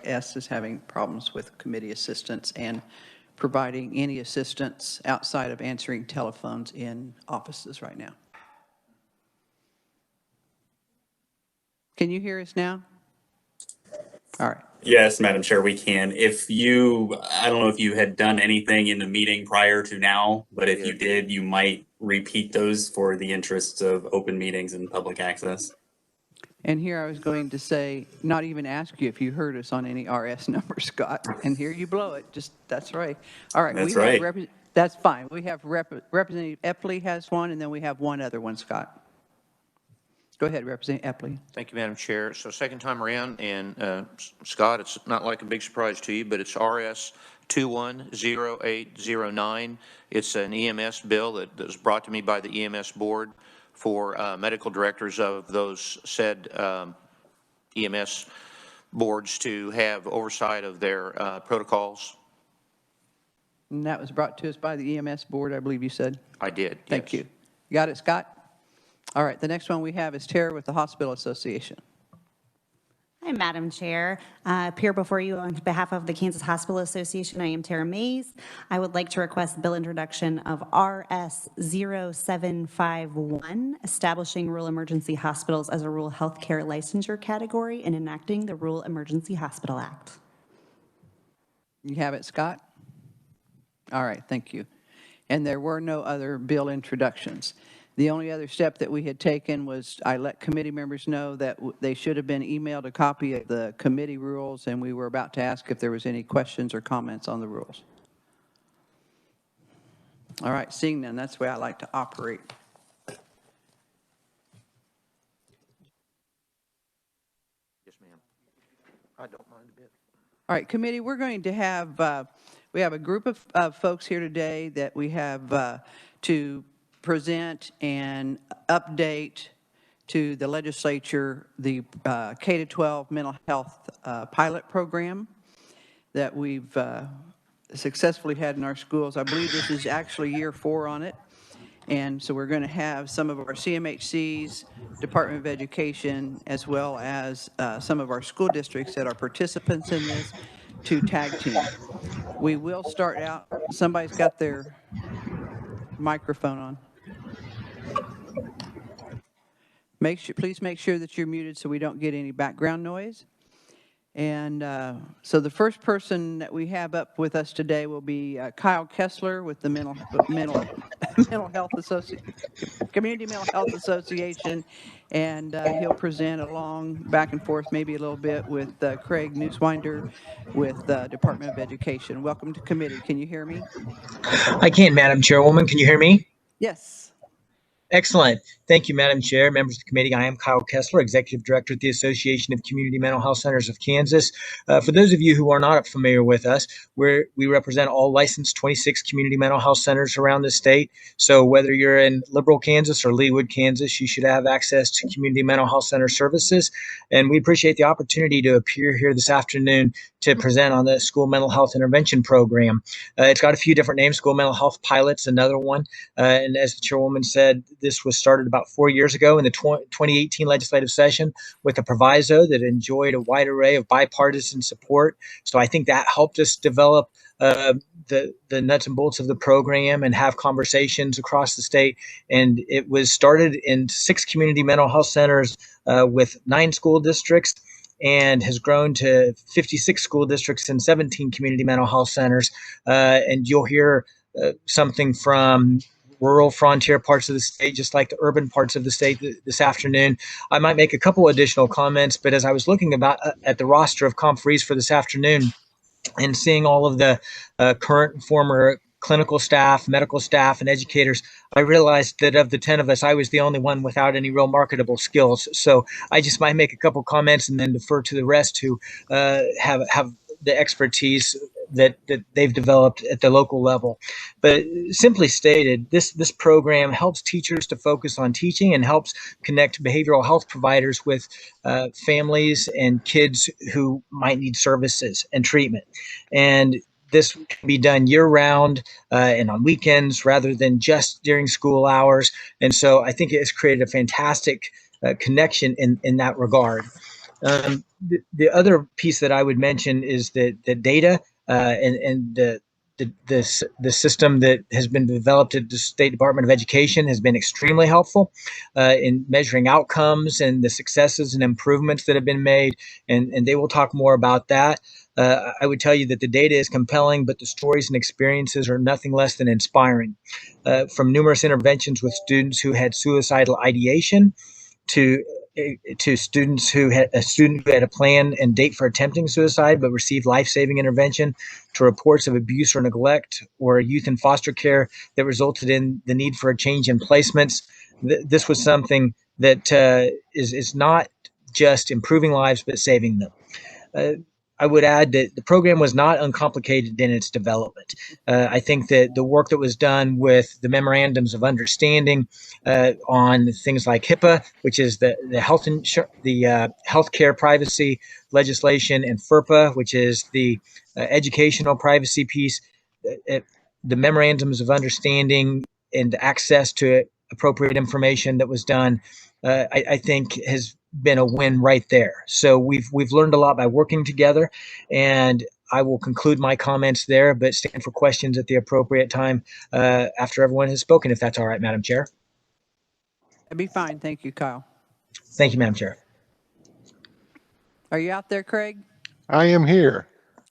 RS is having problems with committee assistance and providing any assistance outside of answering telephones in offices right now. Can you hear us now? All right. Yes, Madam Chair, we can. I don't know if you had done anything in the meeting prior to now, but if you did, you might repeat those for the interests of open meetings and public access. And here I was going to say, not even ask you if you heard us on any RS number, Scott. And here you blow it. That's right. All right. That's right. That's fine. We have Representative Epley has one, and then we have one other one, Scott. Go ahead, Representative Epley. Thank you, Madam Chair. So second time around, and Scott, it's not like a big surprise to you, but it's RS 210809. It's an EMS bill that was brought to me by the EMS board for medical directors of those said EMS boards to have oversight of their protocols. And that was brought to us by the EMS board, I believe you said. I did. Thank yes. you. You got it, Scott? All right, the next one we have is Tara with the Hospital Association. Hi, Madam Chair. Appear before you on behalf of the Kansas Hospital Association. I am Tara Mays. I would like to request bill introduction of RS 0751, establishing rural emergency hospitals as a rural healthcare licensure category and enacting the Rural Emergency Hospital Act. You have it, Scott? All right, thank you. And there were no other bill introductions. The only other step that we had taken was I let committee members know that they should have been emailed a copy of the committee rules, and we were about to ask if there was any questions or comments on the rules. All right, seeing none, that's the way I like to operate. Yes, ma'am. I don't mind a bit. All right, committee, we're going to have, we have a group of folks here today that we have to present and update to the legislature the K-12 mental health pilot program that we've successfully had in our schools. I believe this is actually year 4 on it. And so we're going to have some of our CMHCs, Department of Education, as well as some of our school districts that are participants in this to tag team. We will start out, somebody's got their microphone on. Please make sure that you're muted so we don't get any background noise. And so the first person that we have up with us today will be Kyle Kessler with the Community Mental Health Association, and he'll present along back and forth maybe a little bit with Craig Newswinder with the Department of Education. Welcome to committee. Can you hear me? I can, Madam Chairwoman. Can you hear me? Yes. Excellent. Thank you, Madam Chair, members of the committee. I am Kyle Kessler, Executive Director at the Association of Community Mental Health Centers of Kansas. For those of you who are not familiar with us, we represent all licensed 26 community mental health centers around the state. So whether you're in Liberal, Kansas or Leawood, Kansas, you should have access to community mental health center services. And we appreciate the opportunity to appear here this afternoon to present on the School Mental Health Intervention Program. It's got a few different names. School Mental Health Pilot's another one. And as the chairwoman said, this was started about 4 years ago in the 2018 legislative session with a proviso that enjoyed a wide array of bipartisan support. So I think that helped us develop the nuts and bolts of the program and have conversations across the state. And it was started in 6 community mental health centers with 9 school districts, and has grown to 56 school districts and 17 community mental health centers. And you'll hear something from rural frontier parts of the state, just like the urban parts of the state this afternoon. I might make a couple additional comments, but as I was looking at the roster of conferees for this afternoon and seeing all of the current and former clinical staff, medical staff, and educators, I realized that of the 10 of us, I was the only one without any real marketable skills. So I just might make a couple comments and then defer to the rest who have the expertise that they've developed at the local level. But simply stated, this program helps teachers to focus on teaching and helps connect behavioral health providers with families and kids who might need services and treatment. And this can be done year-round and on weekends rather than just during school hours. And so I think it has created a fantastic connection in that regard. The other piece that I would mention is that the data and the system that has been developed at the State Department of Education has been extremely helpful in measuring outcomes and the successes and improvements that have been made. And they will talk more about that. I would tell you that the data is compelling, but the stories and experiences are nothing less than inspiring. From numerous interventions with students who had suicidal ideation to students who had a student who had a plan and date for attempting suicide but received life-saving intervention, to reports of abuse or neglect or youth in foster care that resulted in the need for a change in placements. This was something that is not just improving lives but saving them. I would add that the program was not uncomplicated in its development. I think that the work that was done with the memorandums of understanding on things like HIPAA, which is the healthcare privacy legislation, and FERPA, which is the educational privacy piece, the memorandums of understanding and access to appropriate information that was done, I think has been a win right there. So we've learned a lot by working together, and I will conclude my comments there, but stand for questions at the appropriate time after everyone has spoken, if that's all right, Madam Chair. That'd be fine. Thank you, Kyle. Thank you, Madam Chair. Are you out there, Craig? I am here.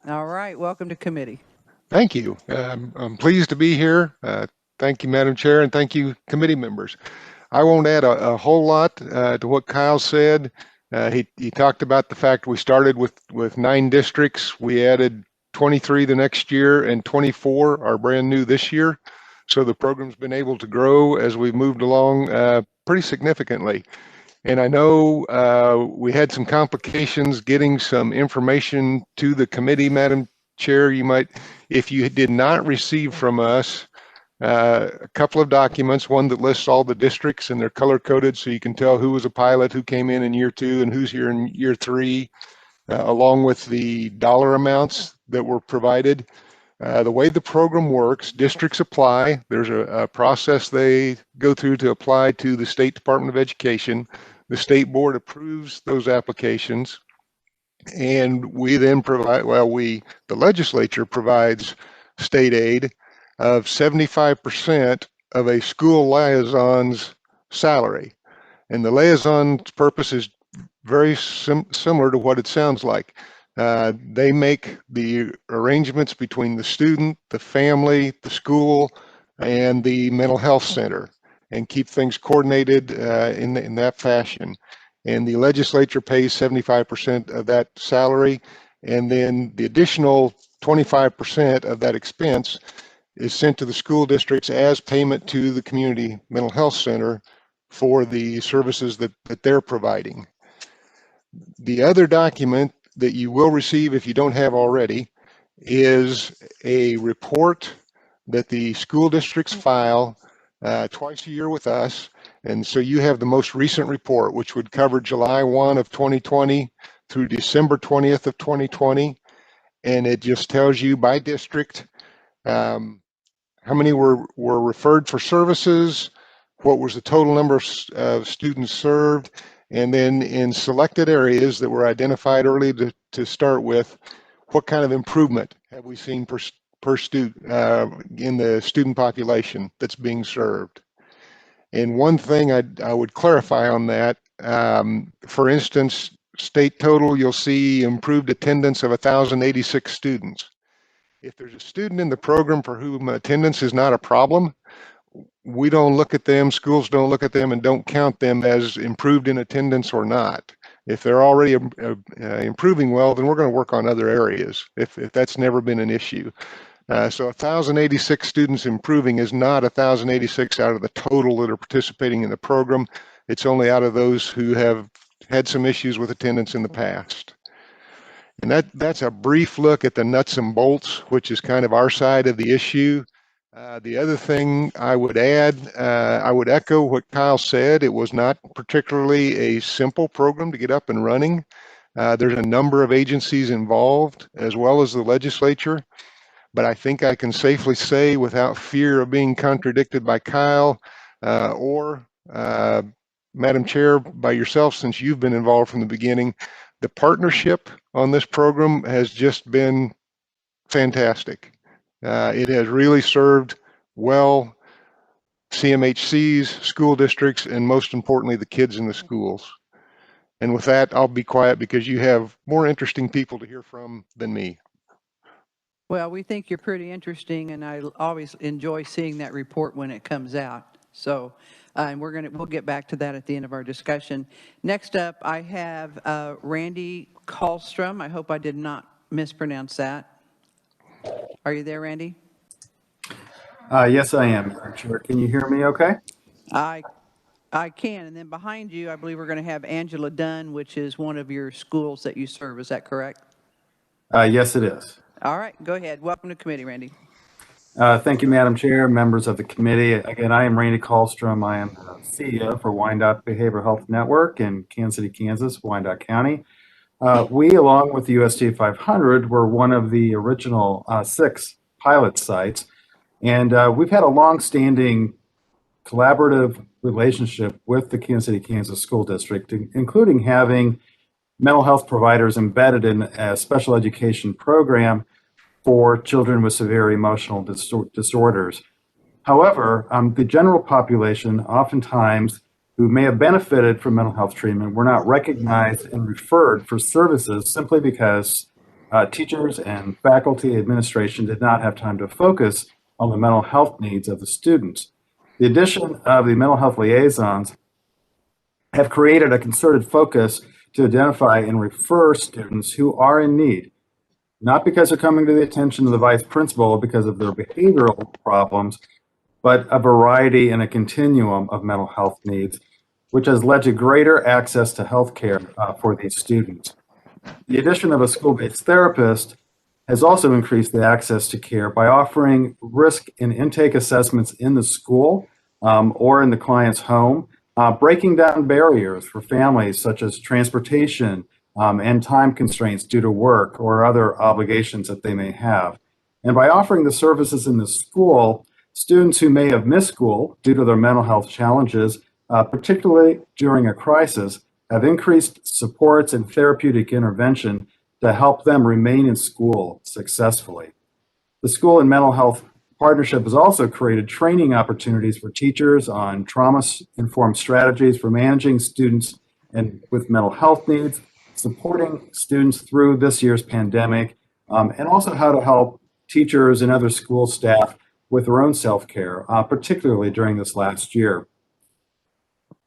All right. Welcome to committee. Thank you. I'm pleased to be here. Thank you, Madam Chair, and thank you, committee members. I won't add a whole lot to what Kyle said. He talked about the fact we started with 9 districts. We added 23 the next year, and 24 are brand new this year. So the program's been able to grow as we've moved along pretty significantly. And I know we had some complications getting some information to the committee, Madam Chair. You might, if you did not receive from us a couple of documents, one that lists all the districts and they're color coded so you can tell who was a pilot, who came in year 2 and who's here in year 3, along with the dollar amounts that were provided. The way the program works, districts apply. There's a process they go through to apply to the State Department of Education. The state board approves those applications, and we then provide, the legislature provides state aid of 75% of a school liaison's salary. And the liaison's purpose is very similar to what it sounds like. They make the arrangements between the student, the family, the school, and the mental health center, and keep things coordinated in that fashion. And the legislature pays 75% of that salary, and then the additional 25% of that expense is sent to the school districts as payment to the community mental health center for the services that they're providing. The other document that you will receive, if you don't have already, is a report that the school districts file twice a year with us. And so you have the most recent report, which would cover July 1 of 2020 through December 20th of 2020. And it just tells you by district how many were referred for services, what was the total number of students served, and then in selected areas that were identified early to start with, what kind of improvement have we seen per student in the student population that's being served. And one thing I would clarify on that, for instance, state total, you'll see improved attendance of 1,086 students. If there's a student in the program for whom attendance is not a problem, we don't look at them, schools don't look at them and don't count them as improved in attendance or not. If they're already improving well, then we're going to work on other areas if that's never been an issue. So 1,086 students improving is not 1,086 out of the total that are participating in the program. It's only out of those who have had some issues with attendance in the past. And that's a brief look at the nuts and bolts, which is kind of our side of the issue. The other thing I would add, I would echo what Kyle said. It was not particularly a simple program to get up and running. There's a number of agencies involved, as well as the legislature. But I think I can safely say, without fear of being contradicted by Kyle or Madam Chair, by yourself, since you've been involved from the beginning, the partnership on this program has just been fantastic. It has really served well CMHCs, school districts, and most importantly, the kids in the schools. And with that, I'll be quiet because you have more interesting people to hear from than me. Well, we think you're pretty interesting, and I always enjoy seeing that report when it comes out. So, and we'll get back to that at the end of our discussion. Next up, I have Randy Callstrom. I hope I did not mispronounce that. Are you there, Randy? Yes, I am, Madam Chair. Can you hear me okay? I can. And then behind you, I believe we're going to have Angela Dunn, which is one of your schools that you serve. Is that correct? Yes, it is. All right, go ahead. Welcome to committee, Randy. Thank you, Madam Chair, members of the committee. Again, I am Randy Callstrom. I am the CEO for Wyandotte Behavioral Health Network in Kansas City, Kansas, Wyandotte County. We, along with the USD 500, were one of the original 6 pilot sites. And we've had a long-standing collaborative relationship with the Kansas City, Kansas School District, including having mental health providers embedded in a special education program for children with severe emotional disorders. However, the general population, oftentimes, who may have benefited from mental health treatment, were not recognized and referred for services simply because teachers and faculty administration did not have time to focus on the mental health needs of the students. The addition of the mental health liaisons have created a concerted focus to identify and refer students who are in need, not because they're coming to the attention of the vice principal or because of their behavioral problems, but a variety and a continuum of mental health needs, which has led to greater access to health care for these students. The addition of a school-based therapist has also increased the access to care by offering risk and intake assessments in the school or in the client's home, breaking down barriers for families such as transportation and time constraints due to work or other obligations that they may have. And by offering the services in the school, students who may have missed school due to their mental health challenges, particularly during a crisis, have increased supports and therapeutic intervention to help them remain in school successfully. The School and Mental Health Partnership has also created training opportunities for teachers on trauma-informed strategies for managing students with mental health needs, supporting students through this year's pandemic, and also how to help teachers and other school staff with their own self-care, particularly during this last year.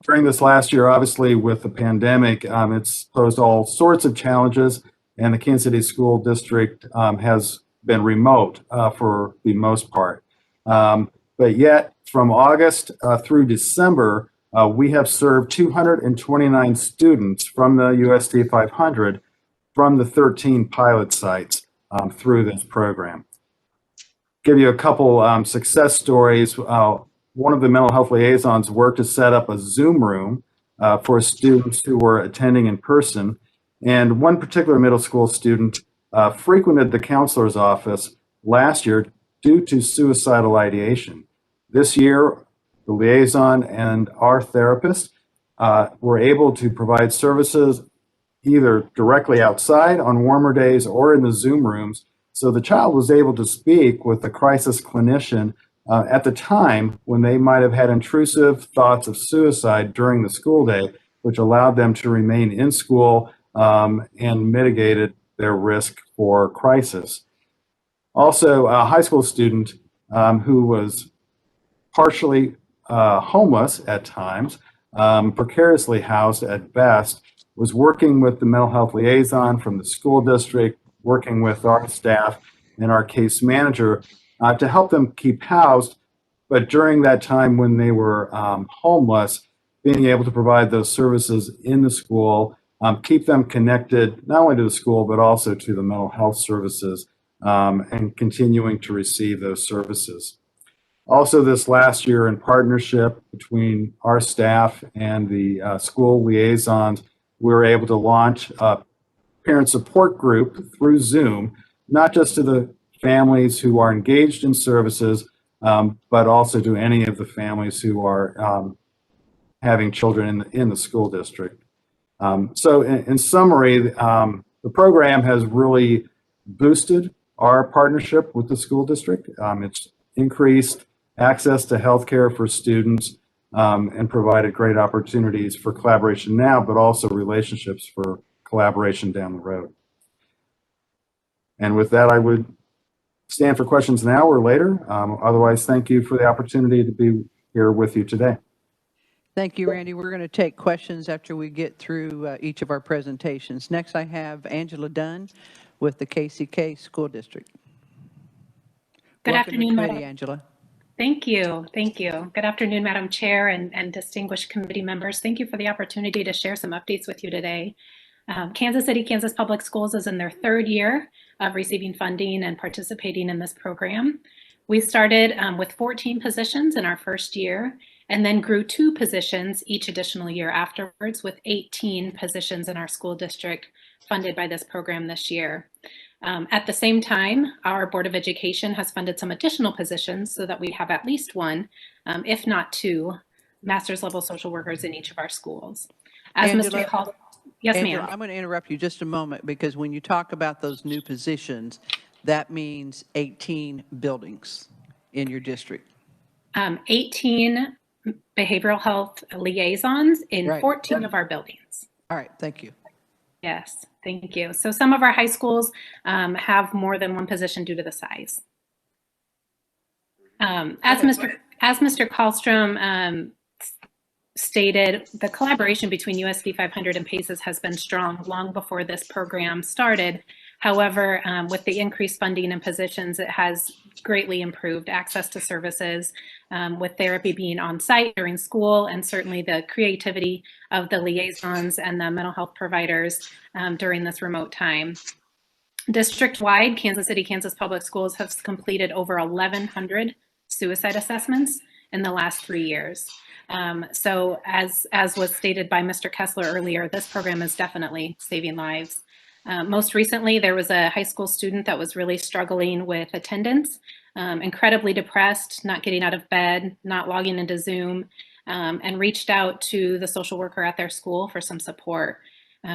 During this last year, obviously, with the pandemic, it's posed all sorts of challenges, and the Kansas City School District has been remote for the most part. But yet, from August through December, we have served 229 students from the USD 500 from the 13 pilot sites through this program. Give you a couple success stories. One of the mental health liaisons worked to set up a Zoom room for students who were attending in person. And one particular middle school student frequented the counselor's office last year due to suicidal ideation. This year, the liaison and our therapist were able to provide services either directly outside on warmer days or in the Zoom rooms. So the child was able to speak with the crisis clinician at the time when they might have had intrusive thoughts of suicide during the school day, which allowed them to remain in school and mitigated their risk for crisis. Also, a high school student who was partially homeless at times, precariously housed at best, was working with the mental health liaison from the school district, working with our staff and our case manager to help them keep housed. But during that time when they were homeless, being able to provide those services in the school, keep them connected not only to the school, but also to the mental health services and continuing to receive those services. Also this last year, in partnership between our staff and the school liaisons, we were able to launch a parent support group through Zoom, not just to the families who are engaged in services, but also to any of the families who are having children in the school district. So in summary, the program has really boosted our partnership with the school district. It's increased access to healthcare for students and provided great opportunities for collaboration now, but also relationships for collaboration down the road. And with that, I would stand for questions now or later. Otherwise, thank you for the opportunity to be here with you today. Thank you, Randy. We're going to take questions after we get through each of our presentations. Next, I have Angela Dunn with the KCK School District. Good Welcome afternoon, to the committee, Madam. Angela. Thank you. Thank you. Good afternoon, Madam Chair and distinguished committee members. Thank you for the opportunity to share some updates with you today. Kansas City, Kansas Public Schools is in their third year of receiving funding and participating in this program. We started with 14 positions in our first year and then grew 2 positions each additional year afterwards, with 18 positions in our school district funded by this program this year. At the same time, our Board of Education has funded some additional positions so that we have at least 1, if not 2, master's level social workers in each of our schools. As Angela, Mr. Hall, yes, Angela, ma'am. I'm going to interrupt you just a moment, because when you talk about those new positions, that means 18 buildings in your district. 18 behavioral health liaisons in Right. 14 of our buildings. All right, thank you. Yes, thank you. So some of our high schools have more than 1 position due to the size. As Mr. Callstrom stated, the collaboration between USD 500 and PACES has been strong long before this program started. However, with the increased funding and positions, it has greatly improved access to services, with therapy being on site during school, and certainly the creativity of the liaisons and the mental health providers during this remote time. District-wide, Kansas City, Kansas Public Schools has completed over 1,100 suicide assessments in the last 3 years. So as was stated by Mr. Kessler earlier, this program is definitely saving lives. Most recently, there was a high school student that was really struggling with attendance, incredibly depressed, not getting out of bed, not logging into Zoom, and reached out to the social worker at their school for some support.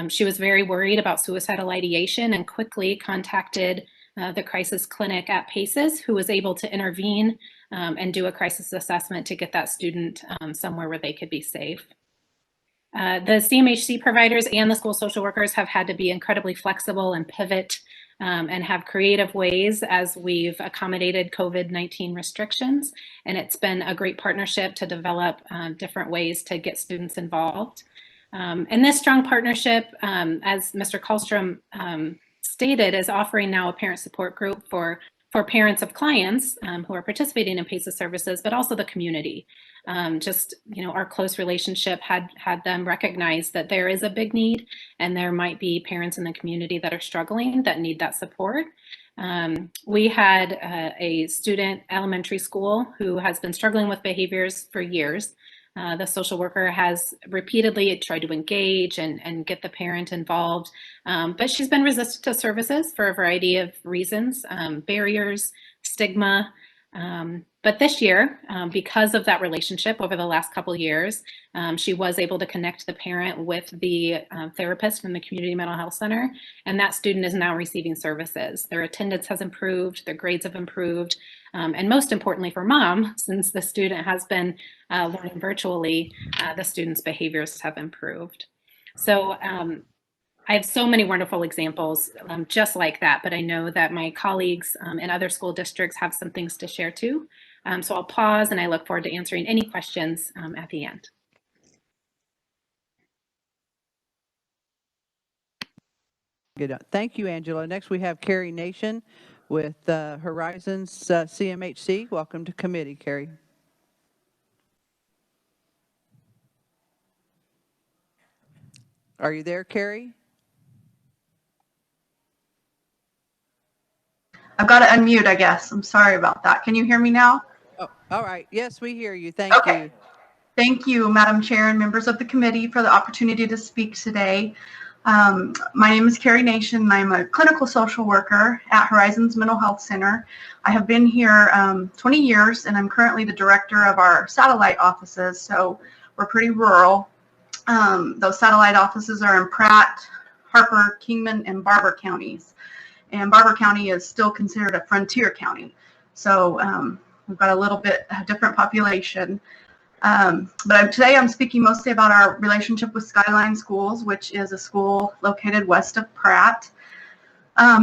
She was very worried about suicidal ideation and quickly contacted the crisis clinic at PACES, who was able to intervene and do a crisis assessment to get that student somewhere where they could be safe. The CMHC providers and the school social workers have had to be incredibly flexible and pivot and have creative ways as we've accommodated COVID-19 restrictions. And it's been a great partnership to develop different ways to get students involved. And this strong partnership, as Mr. Callstrom stated, is offering now a parent support group for parents of clients who are participating in PACES services, but also the community. Just, our close relationship had them recognize that there is a big need and there might be parents in the community that are struggling that need that support. We had a student elementary school who has been struggling with behaviors for years. The social worker has repeatedly tried to engage and get the parent involved, but she's been resistant to services for a variety of reasons, barriers, stigma. But this year, because of that relationship over the last couple years, she was able to connect the parent with the therapist from the Community Mental Health Center, and that student is now receiving services. Their attendance has improved, their grades have improved, and most importantly for mom, since the student has been learning virtually, the student's behaviors have improved. So I have so many wonderful examples just like that, but I know that my colleagues in other school districts have some things to share too. So I'll pause and I look forward to answering any questions at the end. Good. Thank you, Angela. Next, we have Carrie Nation with Horizons CMHC. Welcome to committee, Carrie. Are you there, Carrie? I've got to unmute, I guess. I'm sorry about that. Can you hear me now? Oh, all right. Yes, we hear you. Thank you. Thank you, Madam Chair and members of the committee, for the opportunity to speak today. My name is Carrie Nation, and I'm a clinical social worker at Horizons Mental Health Center. I have been here 20 years, and I'm currently the director of our satellite offices, so we're pretty rural. Those satellite offices are in Pratt, Harper, Kingman, and Barber counties. And Barber County is still considered a frontier county. So we've got a little bit different population. But today I'm speaking mostly about our relationship with Skyline Schools, which is a school located west of Pratt.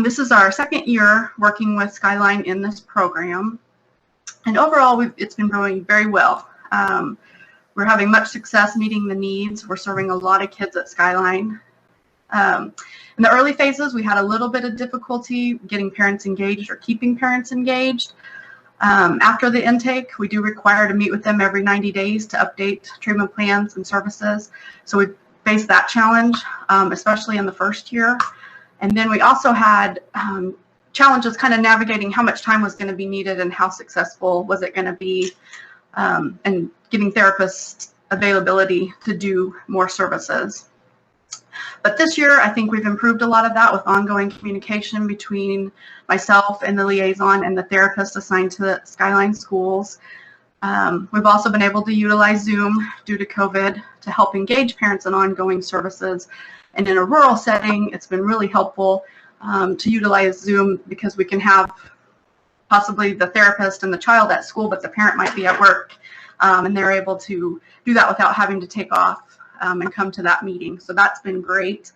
This is our second year working with Skyline in this program. And overall, it's been going very well. We're having much success meeting the needs. We're serving a lot of kids at Skyline. In the early phases, we had a little bit of difficulty getting parents engaged or keeping parents engaged. After the intake, we do require to meet with them every 90 days to update treatment plans and services. So we faced that challenge, especially in the first year. And then we also had challenges kind of navigating how much time was going to be needed and how successful was it going to be, and giving therapists availability to do more services. But this year, I think we've improved a lot of that with ongoing communication between myself and the liaison and the therapist assigned to the Skyline Schools. We've also been able to utilize Zoom due to COVID to help engage parents in ongoing services. And in a rural setting, it's been really helpful to utilize Zoom because we can have possibly the therapist and the child at school, but the parent might be at work, and they're able to do that without having to take off and come to that meeting. So that's been great.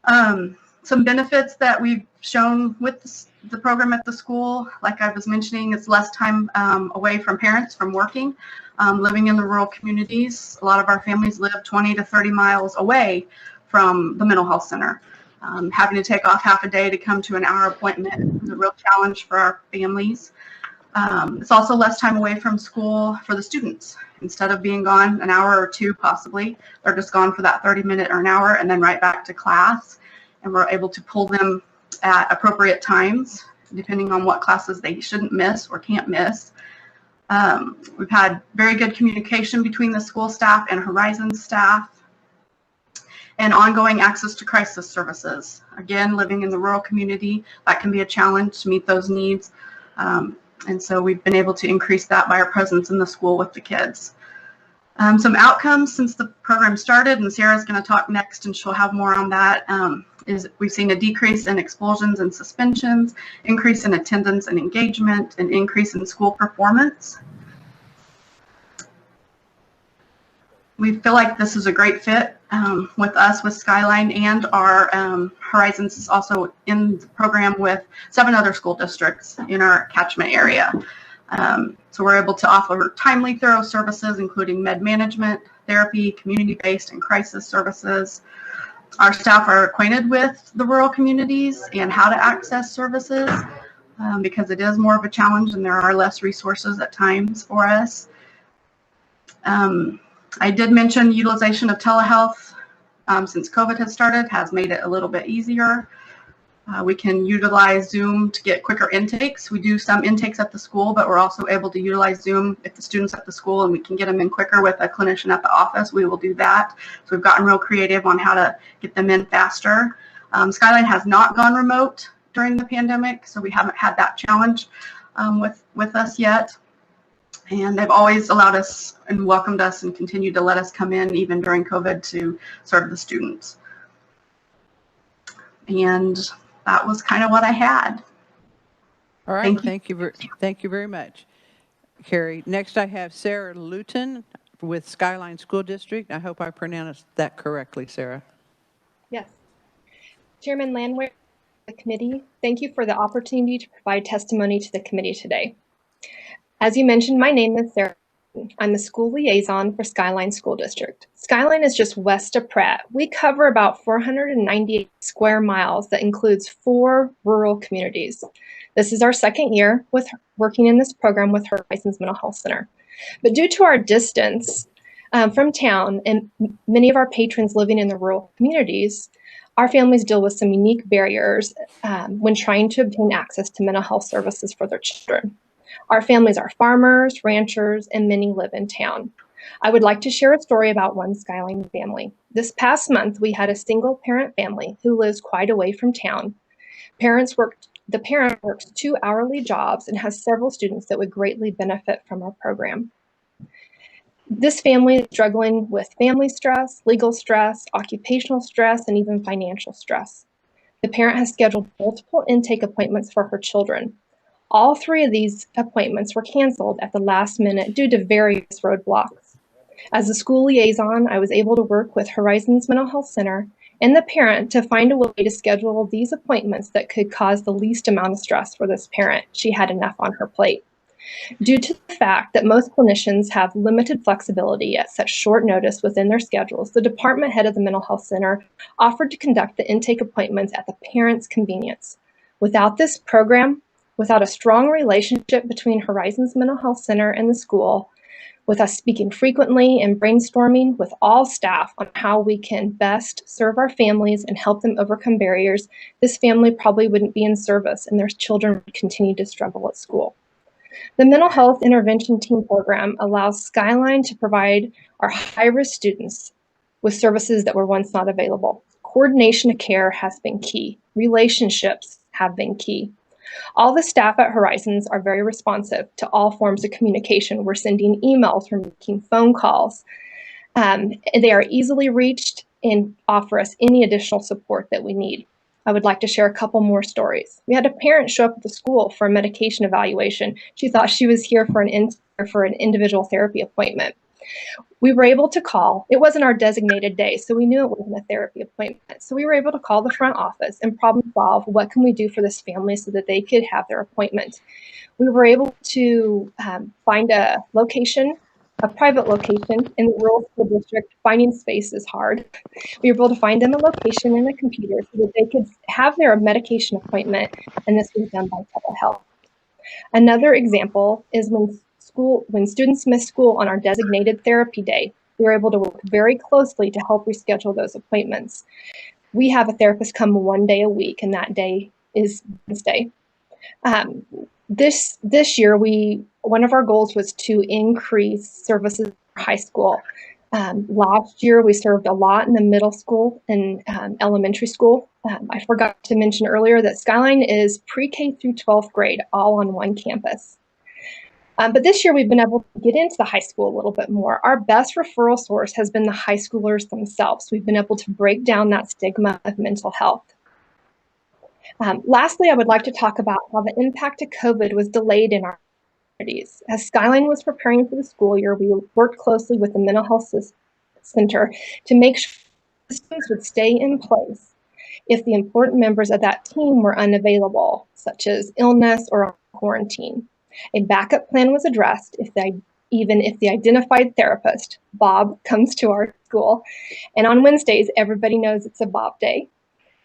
Some benefits that we've shown with the program at the school, like I was mentioning, it's less time away from parents from working. Living in the rural communities, a lot of our families live 20 to 30 miles away from the mental health center. Having to take off half a day to come to an hour appointment is a real challenge for our families. It's also less time away from school for the students. Instead of being gone an hour or two, possibly, they're just gone for that 30-minute or an hour and then right back to class. And we're able to pull them at appropriate times, depending on what classes they shouldn't miss or can't miss. We've had very good communication between the school staff and Horizon staff, and ongoing access to crisis services. Again, living in the rural community, that can be a challenge to meet those needs. And so we've been able to increase that by our presence in the school with the kids. Some outcomes since the program started, and Sarah's going to talk next and she'll have more on that, is we've seen a decrease in expulsions and suspensions, increase in attendance and engagement, and increase in school performance. We feel like this is a great fit with us, with Skyline, and our Horizons is also in the program with 7 other school districts in our catchment area. So we're able to offer timely, thorough services, including med management, therapy, community-based, and crisis services. Our staff are acquainted with the rural communities and how to access services because it is more of a challenge and there are less resources at times for us. I did mention utilization of telehealth since COVID has started, has made it a little bit easier. We can utilize Zoom to get quicker intakes. We do some intakes at the school, but we're also able to utilize Zoom if the student's at the school and we can get them in quicker with a clinician at the office. We will do that. So we've gotten real creative on how to get them in faster. Skyline has not gone remote during the pandemic, so we haven't had that challenge with us yet. And they've always allowed us and welcomed us and continued to let us come in even during COVID to serve the students. And that was kind of what I had. All right, thank you very much, Carrie. Next I have Sarah Lewton with Skyline School District. I hope I pronounced that correctly, Sarah. Yes. Chairman Landwehr, the committee, thank you for the opportunity to provide testimony to the committee today. As you mentioned, my name is Sarah. I'm the school liaison for Skyline School District. Skyline is just west of Pratt. We cover about 498 square miles that includes 4 rural communities. This is our second year with working in this program with Horizons Mental Health Center. But due to our distance from town and many of our patrons living in the rural communities, our families deal with some unique barriers when trying to obtain access to mental health services for their children. Our families are farmers, ranchers, and many live in town. I would like to share a story about one Skyline family. This past month, we had a single parent family who lives quite away from town. The parent works 2 hourly jobs and has several students that would greatly benefit from our program. This family is struggling with family stress, legal stress, occupational stress, and even financial stress. The parent has scheduled multiple intake appointments for her children. All 3 of these appointments were canceled at the last minute due to various roadblocks. As a school liaison, I was able to work with Horizons Mental Health Center and the parent to find a way to schedule these appointments that could cause the least amount of stress for this parent. She had enough on her plate. Due to the fact that most clinicians have limited flexibility at such short notice within their schedules, the department head of the mental health center offered to conduct the intake appointments at the parent's convenience. Without this program, without a strong relationship between Horizons Mental Health Center and the school, with us speaking frequently and brainstorming with all staff on how we can best serve our families and help them overcome barriers, this family probably wouldn't be in service and their children would continue to struggle at school. The Mental Health Intervention Team Program allows Skyline to provide our high-risk students with services that were once not available. Coordination of care has been key. Relationships have been key. All the staff at Horizons are very responsive to all forms of communication. We're sending emails, we're making phone calls. They are easily reached and offer us any additional support that we need. I would like to share a couple more stories. We had a parent show up at the school for a medication evaluation. She thought she was here for an individual therapy appointment. We were able to call. It wasn't our designated day, so we knew it wasn't a therapy appointment. So we were able to call the front office and problem solve what can we do for this family so that they could have their appointment. We were able to find a location, a private location in the rural school district. Finding space is hard. We were able to find them a location and a computer so that they could have their medication appointment, and this was done by telehealth. Another example is when students miss school on our designated therapy day, we were able to work very closely to help reschedule those appointments. We have a therapist come 1 day a week, and that day is Wednesday. This year, one of our goals was to increase services for high school. Last year, we served a lot in the middle school and elementary school. I forgot to mention earlier that Skyline is pre-K through 12th grade, all on one campus. But this year, we've been able to get into the high school a little bit more. Our best referral source has been the high schoolers themselves. We've been able to break down that stigma of mental health. Lastly, I would like to talk about how the impact of COVID was delayed in our communities. As Skyline was preparing for the school year, we worked closely with the Mental Health Center to make sure the students would stay in place if the important members of that team were unavailable, such as illness or quarantine. A backup plan was addressed even if the identified therapist, Bob, comes to our school. And on Wednesdays, everybody knows it's a Bob day.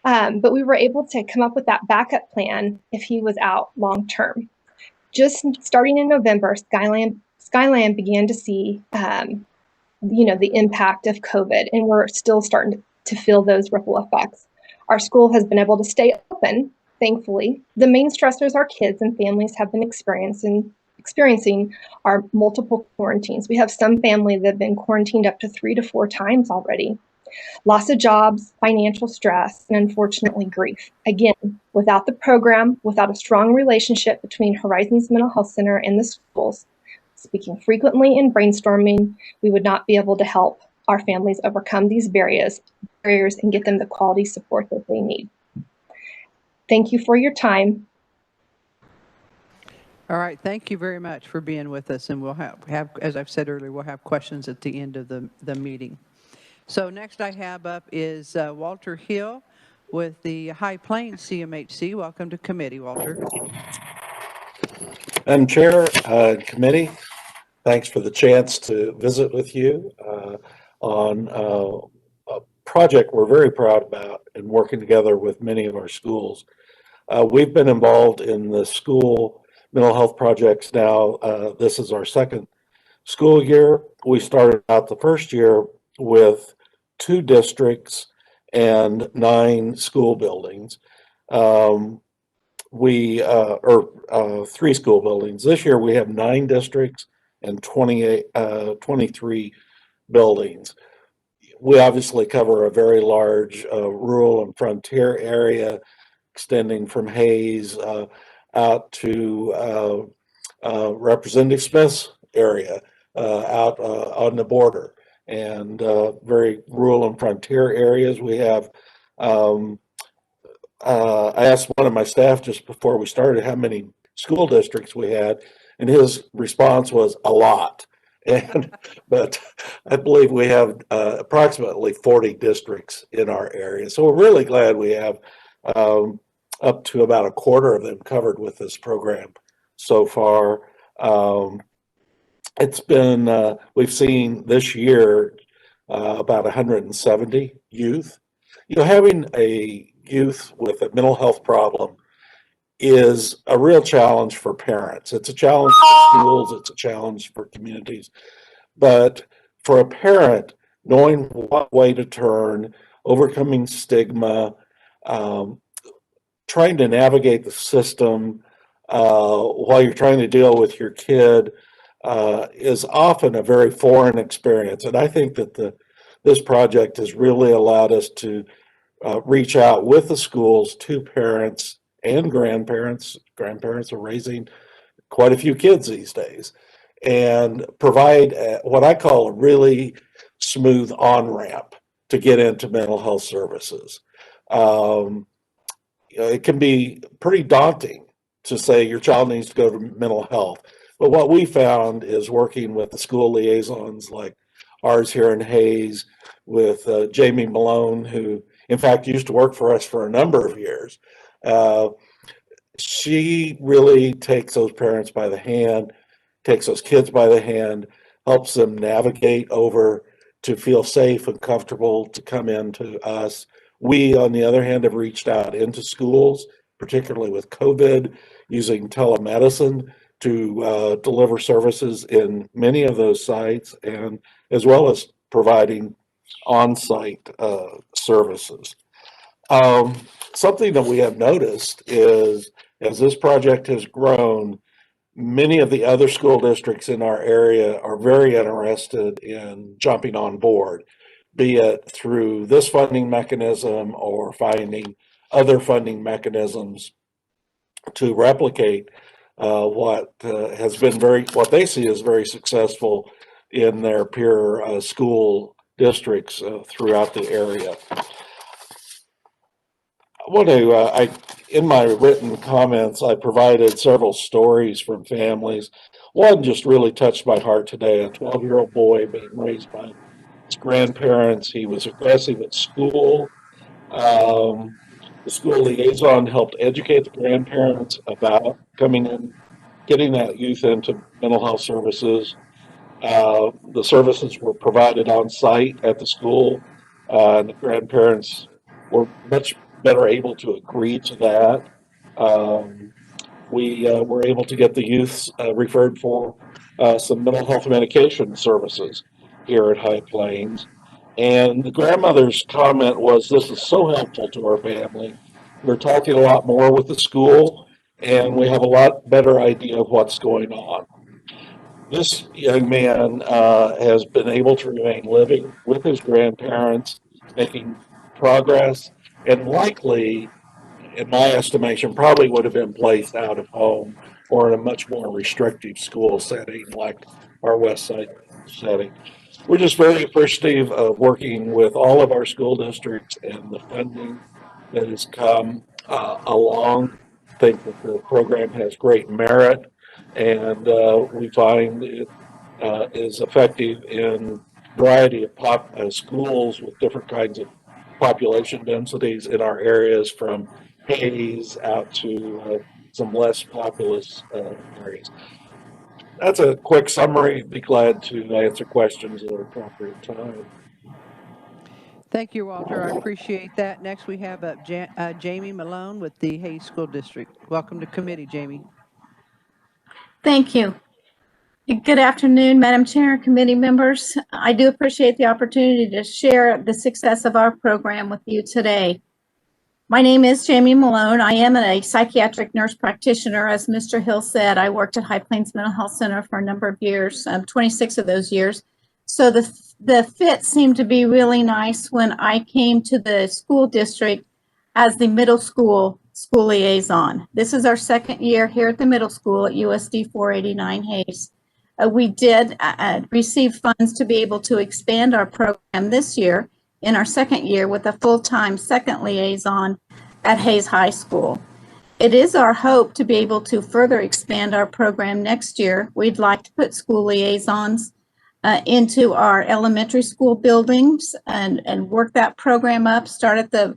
But we were able to come up with that backup plan if he was out long term. Just starting in November, Skyline began to see the impact of COVID, and we're still starting to feel those ripple effects. Our school has been able to stay open, thankfully. The main stressors our kids and families have been experiencing are multiple quarantines. We have some families that have been quarantined up to 3 to 4 times already. Loss of jobs, financial stress, and unfortunately grief. Again, without the program, without a strong relationship between Horizons Mental Health Center and the schools, speaking frequently and brainstorming, we would not be able to help our families overcome these barriers and get them the quality support that they need. Thank you for your time. All right, thank you very much for being with us, and we'll have as I've said earlier, we'll have questions at the end of the meeting. So next I have up is Walter Hill with the High Plains CMHC. Welcome to committee, Walter. Madam Chair, committee, thanks for the chance to visit with you on a project we're very proud about and working together with many of our schools. We've been involved in the school mental health projects now. This is our second school year. We started out the first year with 2 districts and 9 school buildings. 3 school buildings. This year we have 9 districts and 23 buildings. We obviously cover a very large rural and frontier area extending from Hayes out to Representative Smith's area. out on the border and very rural and frontier areas. We have, I asked one of my staff just before we started how many school districts we had, and his response was a lot. But I believe we have approximately 40 districts in our area. So we're really glad we have up to about a quarter of them covered with this program so far. It's been, we've seen this year about 170 youth. You know, having a youth with a mental health problem is a real challenge for parents. It's a challenge for schools, it's a challenge for communities. But for a parent, knowing what way to turn, overcoming stigma, trying to navigate the system while you're trying to deal with your kid is often a very foreign experience. And I think that this project has really allowed us to reach out with the schools to parents and grandparents. Grandparents are raising quite a few kids these days, and provide what I call a really smooth on-ramp to get into mental health services. You know, it can be pretty daunting to say your child needs to go to mental health. But what we found is working with the school liaisons like ours here in Hayes, with Jamie Malone, who in fact used to work for us for a number of years. She really takes those parents by the hand, takes those kids by the hand, helps them navigate over to feel safe and comfortable to come into us. We, on the other hand, have reached out into schools, particularly with COVID, using telemedicine to deliver services in many of those sites, and as well as providing on-site services. Something that we have noticed is, as this project has grown, many of the other school districts in our area are very interested in jumping on board, be it through this funding mechanism or finding other funding mechanisms to replicate what has been what they see as very successful in their peer school districts throughout the area. I want to, in my written comments, I provided several stories from families. One just really touched my heart today, a 12-year-old boy being raised by his grandparents. He was aggressive at school. The school liaison helped educate the grandparents about coming in, getting that youth into mental health services. The services were provided on site at the school, and the grandparents were much better able to agree to that. We were able to get the youth referred for some mental health medication services here at High Plains. And the grandmother's comment was, "This is so helpful to our family. We're talking a lot more with the school, and we have a lot better idea of what's going on." This young man has been able to remain living with his grandparents, making progress, and likely, in my estimation, probably would have been placed out of home or in a much more restrictive school setting like our West Side setting. We're just very appreciative of working with all of our school districts and the funding that has come along. I think that the program has great merit, and we find it is effective in a variety of schools with different kinds of population densities in our areas, from Hayes out to some less populous areas. That's a quick summary. Be glad to answer questions at an appropriate time. Thank you, Walter. I appreciate that. Next, we have Jamie Malone with the Hayes School District. Welcome to committee, Jamie. Thank you. Good afternoon, Madam Chair, committee members. I do appreciate the opportunity to share the success of our program with you today. My name is Jamie Malone. I am a psychiatric nurse practitioner. As Mr. Hill said, I worked at High Plains Mental Health Center for a number of years, 26 of those years. So the fit seemed to be really nice when I came to the school district as the middle school liaison. This is our second year here at the middle school at USD 489 Hayes. We did receive funds to be able to expand our program this year in our second year with a full-time second liaison at Hayes High School. It is our hope to be able to further expand our program next year. We'd like to put school liaisons into our elementary school buildings and work that program up, start at the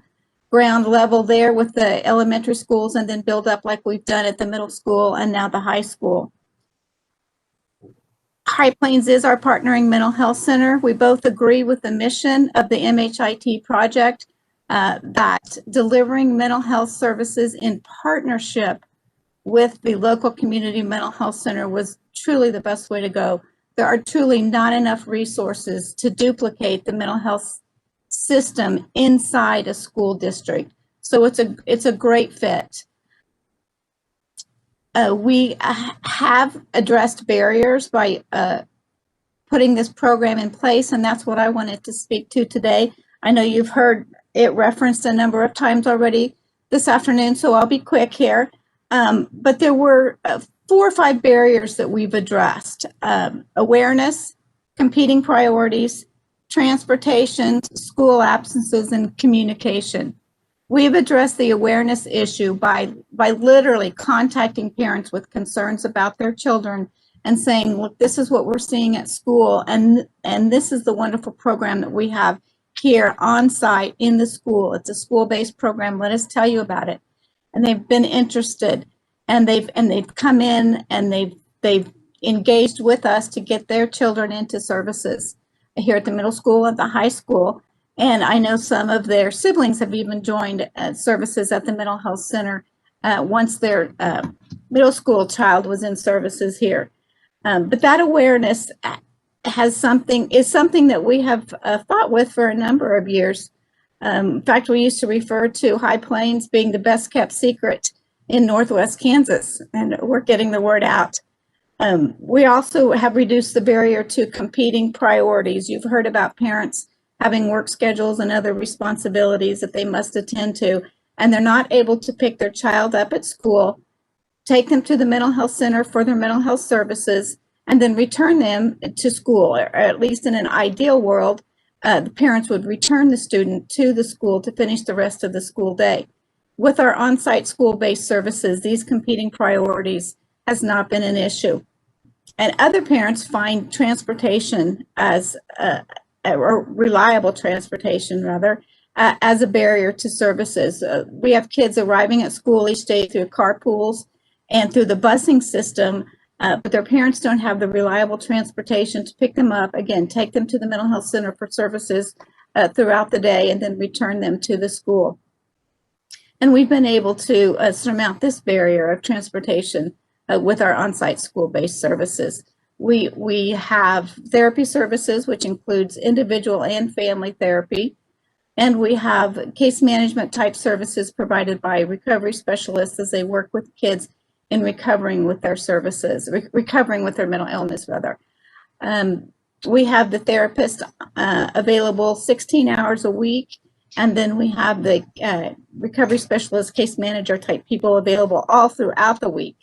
ground level there with the elementary schools and then build up like we've done at the middle school and now the high school. High Plains is our partnering mental health center. We both agree with the mission of the MHIT project that delivering mental health services in partnership with the local community mental health center was truly the best way to go. There are truly not enough resources to duplicate the mental health system inside a school district. So it's a great fit. We have addressed barriers by putting this program in place, and that's what I wanted to speak to today. I know you've heard it referenced a number of times already this afternoon, so I'll be quick here. But there were 4 or 5 barriers that we've addressed. Awareness, competing priorities, transportation, school absences, and communication. We've addressed the awareness issue by literally contacting parents with concerns about their children and saying, look, this is what we're seeing at school, and this is the wonderful program that we have here on site in the school. It's a school-based program. Let us tell you about it. And they've been interested, and they've come in and they've engaged with us to get their children into services here at the middle school and the high school. And I know some of their siblings have even joined services at the mental health center once their middle school child was in services here. But that awareness is something that we have fought with for a number of years. In fact, we used to refer to High Plains being the best kept secret in Northwest Kansas, and we're getting the word out. We also have reduced the barrier to competing priorities. You've heard about parents having work schedules and other responsibilities that they must attend to, and they're not able to pick their child up at school, take them to the mental health center for their mental health services, and then return them to school, or at least in an ideal world, the parents would return the student to the school to finish the rest of the school day. With our on-site school-based services, these competing priorities has not been an issue. And other parents find transportation as or reliable transportation rather, as a barrier to services. We have kids arriving at school each day through carpools and through the busing system, but their parents don't have the reliable transportation to pick them up, again, take them to the mental health center for services throughout the day, and then return them to the school. And we've been able to surmount this barrier of transportation with our on-site school-based services. We have therapy services, which includes individual and family therapy. And we have case management type services provided by recovery specialists as they work with kids in recovering with their services, recovering with their mental illness rather. We have the therapist available 16 hours a week. And then we have the recovery specialist, case manager type people available all throughout the week.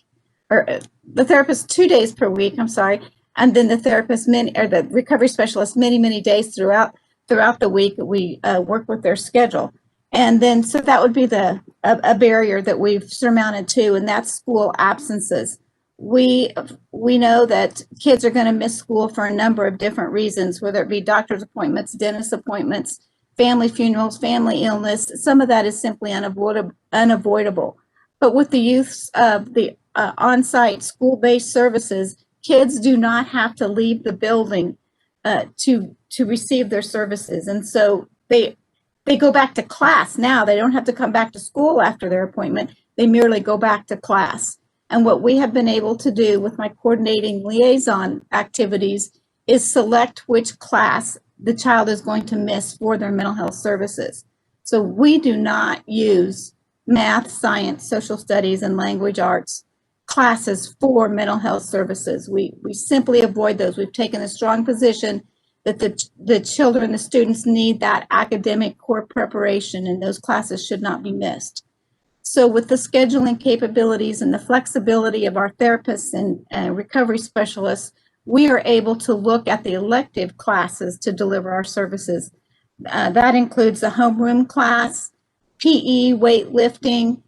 Or the therapist 2 days per week, I'm sorry, and then the therapist the recovery specialist many days throughout the week. We work with their schedule, and then so that would be a barrier that we've surmounted too, and that's school absences. We know that kids are going to miss school for a number of different reasons, whether it be doctor's appointments, dentist appointments, family funerals, family illness. Some of that is simply unavoidable. But with the use of the on-site school-based services, kids do not have to leave the building to receive their services. And so they go back to class now. They don't have to come back to school after their appointment. They merely go back to class. And what we have been able to do with my coordinating liaison activities is select which class the child is going to miss for their mental health services. So we do not use math, science, social studies, and language arts classes for mental health services. We simply avoid those. We've taken a strong position that the children, the students need that academic core preparation, and those classes should not be missed. So with the scheduling capabilities and the flexibility of our therapists and recovery specialists, we are able to look at the elective classes to deliver our services. That includes the homeroom class, PE, weightlifting,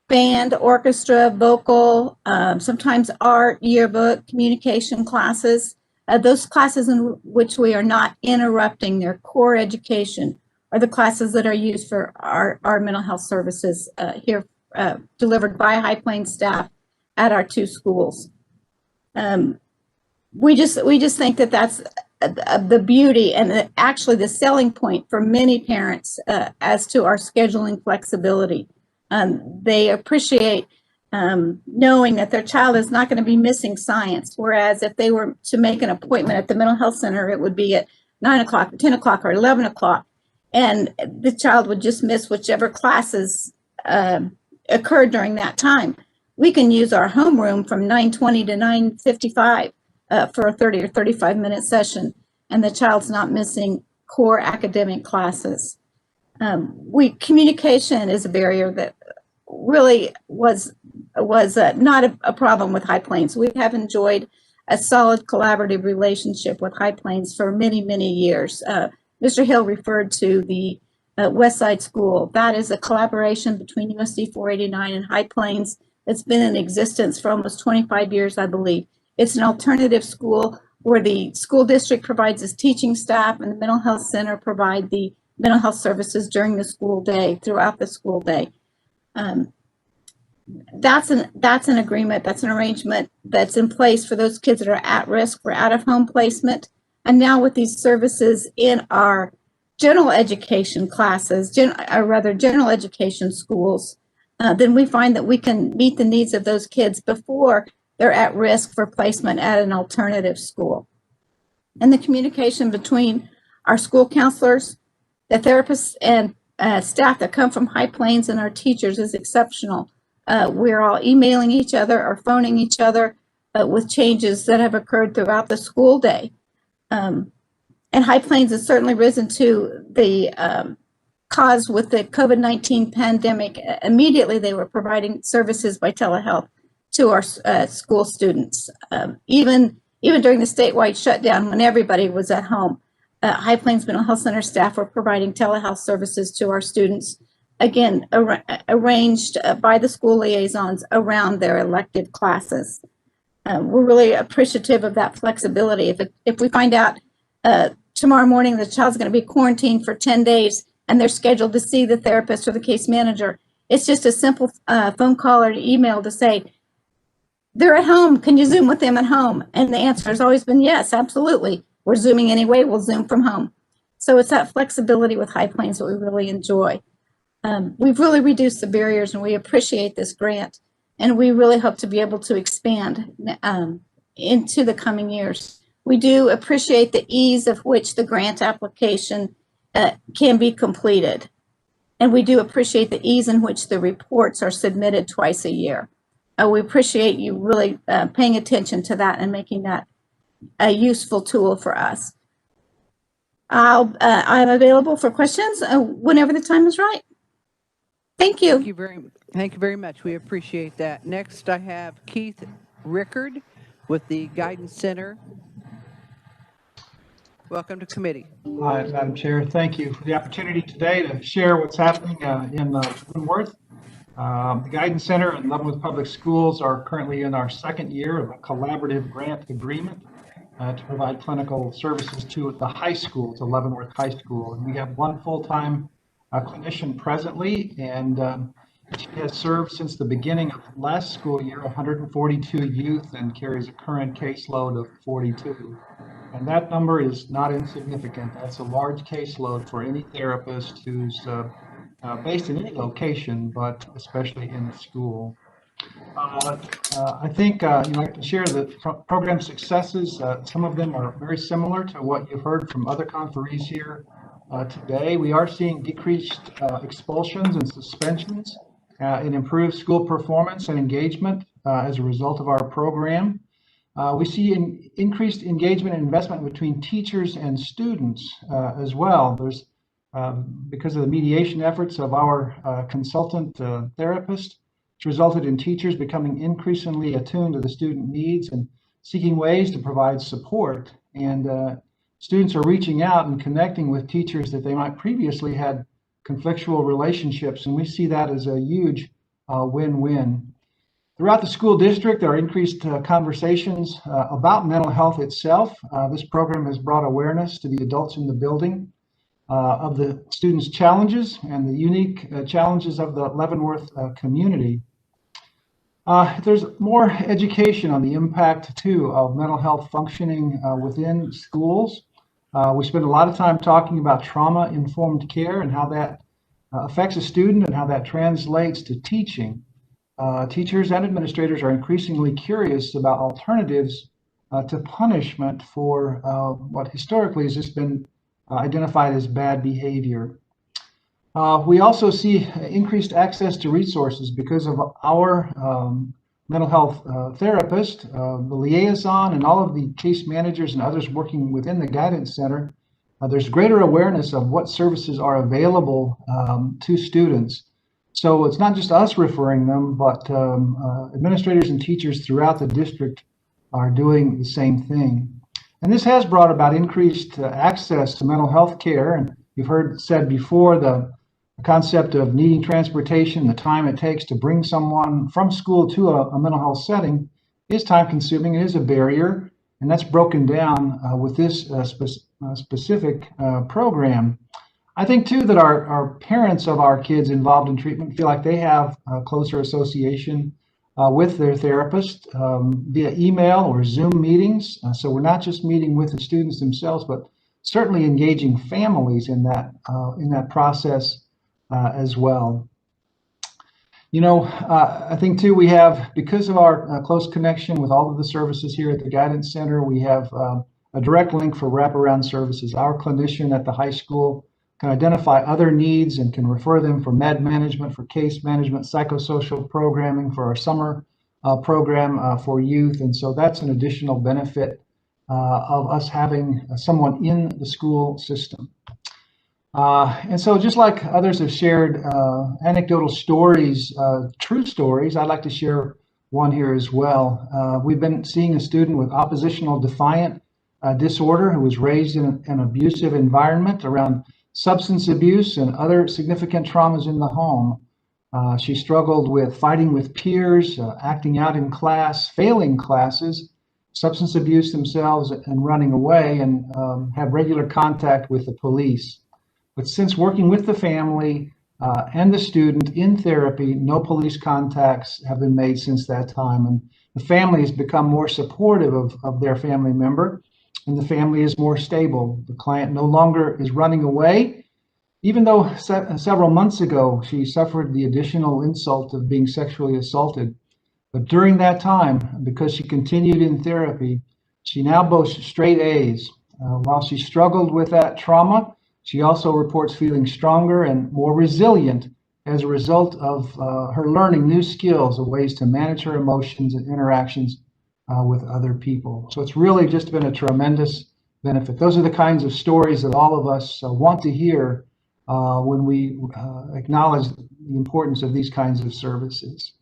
band, orchestra, vocal, sometimes art, yearbook, communication classes. Those classes in which we are not interrupting their core education are the classes that are used for our mental health services here, delivered by High Plains staff at our 2 schools. We just think that that's the beauty and actually the selling point for many parents as to our scheduling flexibility. They appreciate knowing that their child is not going to be missing science, whereas if they were to make an appointment at the mental health center, it would be at 9 o'clock, 10 o'clock, or 11 o'clock, and the child would just miss whichever classes occurred during that time. We can use our homeroom from 9:20 to 9:55 for a 30 or 35-minute session, and the child's not missing core academic classes. Communication is a barrier that really was not a problem with High Plains. We have enjoyed a solid collaborative relationship with High Plains for many, many years. Mr. Hill referred to the West Side School. That is a collaboration between USD 489 and High Plains that's been in existence for almost 25 years, I believe. It's an alternative school where the school district provides its teaching staff and the mental health center provide the mental health services during the school day, throughout the school day. That's an agreement, that's an arrangement that's in place for those kids that are at risk for out-of-home placement. And now with these services in our general education classes, general education schools, then we find that we can meet the needs of those kids before they're at risk for placement at an alternative school. And the communication between our school counselors, the therapists, and staff that come from High Plains and our teachers is exceptional. We're all emailing each other or phoning each other with changes that have occurred throughout the school day. And High Plains has certainly risen to the cause with the COVID-19 pandemic. Immediately, they were providing services by telehealth to our school students. Even during the statewide shutdown, when everybody was at home, High Plains Mental Health Center staff were providing telehealth services to our students, again, arranged by the school liaisons around their elective classes. We're really appreciative of that flexibility. If we find out tomorrow morning the child's going to be quarantined for 10 days and they're scheduled to see the therapist or the case manager, it's just a simple phone call or email to say, they're at home, can you Zoom with them at home? And the answer has always been yes, absolutely. We're Zooming anyway, we'll Zoom from home. So it's that flexibility with High Plains that we really enjoy. We've really reduced the barriers and we appreciate this grant. And we really hope to be able to expand into the coming years. We do appreciate the ease of which the grant application can be completed. And we do appreciate the ease in which the reports are submitted twice a year. We appreciate you really paying attention to that and making that a useful tool for us. I'm available for questions whenever the time is right. Thank you. Thank you very much. We appreciate that. Next, I have Keith Rickard with the Guidance Center. Welcome to committee. Hi, Madam Chair. Thank you for the opportunity today to share what's happening in Leavenworth. The Guidance Center and Leavenworth Public Schools are currently in our second year of a collaborative grant agreement to provide clinical services to the high school, to Leavenworth High School. And we have one full-time clinician presently, and she has served since the beginning of last school year 142 youth and carries a current caseload of 42. And that number is not insignificant. That's a large caseload for any therapist who's based in any location, but especially in the school. I think I can share the program successes. Some of them are very similar to what you've heard from other conferees here today. We are seeing decreased expulsions and suspensions and improved school performance and engagement as a result of our program. We see an increased engagement and investment between teachers and students as well. There's because of the mediation efforts of our consultant therapist, it's resulted in teachers becoming increasingly attuned to the student needs and seeking ways to provide support. And students are reaching out and connecting with teachers that they might previously had conflictual relationships, and we see that as a huge win-win. Throughout the school district, there are increased conversations about mental health itself. This program has brought awareness to the adults in the building of the students' challenges and the unique challenges of the Leavenworth community. There's more education on the impact, too, of mental health functioning within schools. We spend a lot of time talking about trauma-informed care and how that affects a student and how that translates to teaching. Teachers and administrators are increasingly curious about alternatives to punishment for what historically has just been identified as bad behavior. We also see increased access to resources because of our mental health therapist, the liaison, and all of the case managers and others working within the Guidance Center. There's greater awareness of what services are available to students. So it's not just us referring them, but administrators and teachers throughout the district are doing the same thing. And this has brought about increased access to mental health care. And you've heard said before the concept of needing transportation, the time it takes to bring someone from school to a mental health setting is time consuming. It is a barrier, and that's broken down with this specific program. I think, too, that our parents of our kids involved in treatment feel like they have a closer association with their therapist via email or Zoom meetings. So we're not just meeting with the students themselves, but certainly engaging families in that process as well. You know, I think, too, we have, because of our close connection with all of the services here at the Guidance Center, we have a direct link for wraparound services. Our clinician at the high school can identify other needs and can refer them for med management, for case management, psychosocial programming, for our summer program for youth. And so that's an additional benefit of us having someone in the school system. And so just like others have shared anecdotal stories, true stories, I'd like to share one here as well. We've been seeing a student with oppositional defiant disorder who was raised in an abusive environment around substance abuse and other significant traumas in the home. She struggled with fighting with peers, acting out in class, failing classes, substance abuse themselves, and running away, and have regular contact with the police. But since working with the family and the student in therapy, no police contacts have been made since that time. And the family has become more supportive of their family member, and the family is more stable. The client no longer is running away, even though several months ago she suffered the additional insult of being sexually assaulted. But during that time, because she continued in therapy, she now boasts straight A's. While she struggled with that trauma, she also reports feeling stronger and more resilient as a result of her learning new skills of ways to manage her emotions and interactions with other people. So it's really just been a tremendous benefit. Those are the kinds of stories that all of us want to hear when we acknowledge the importance of these kinds of services.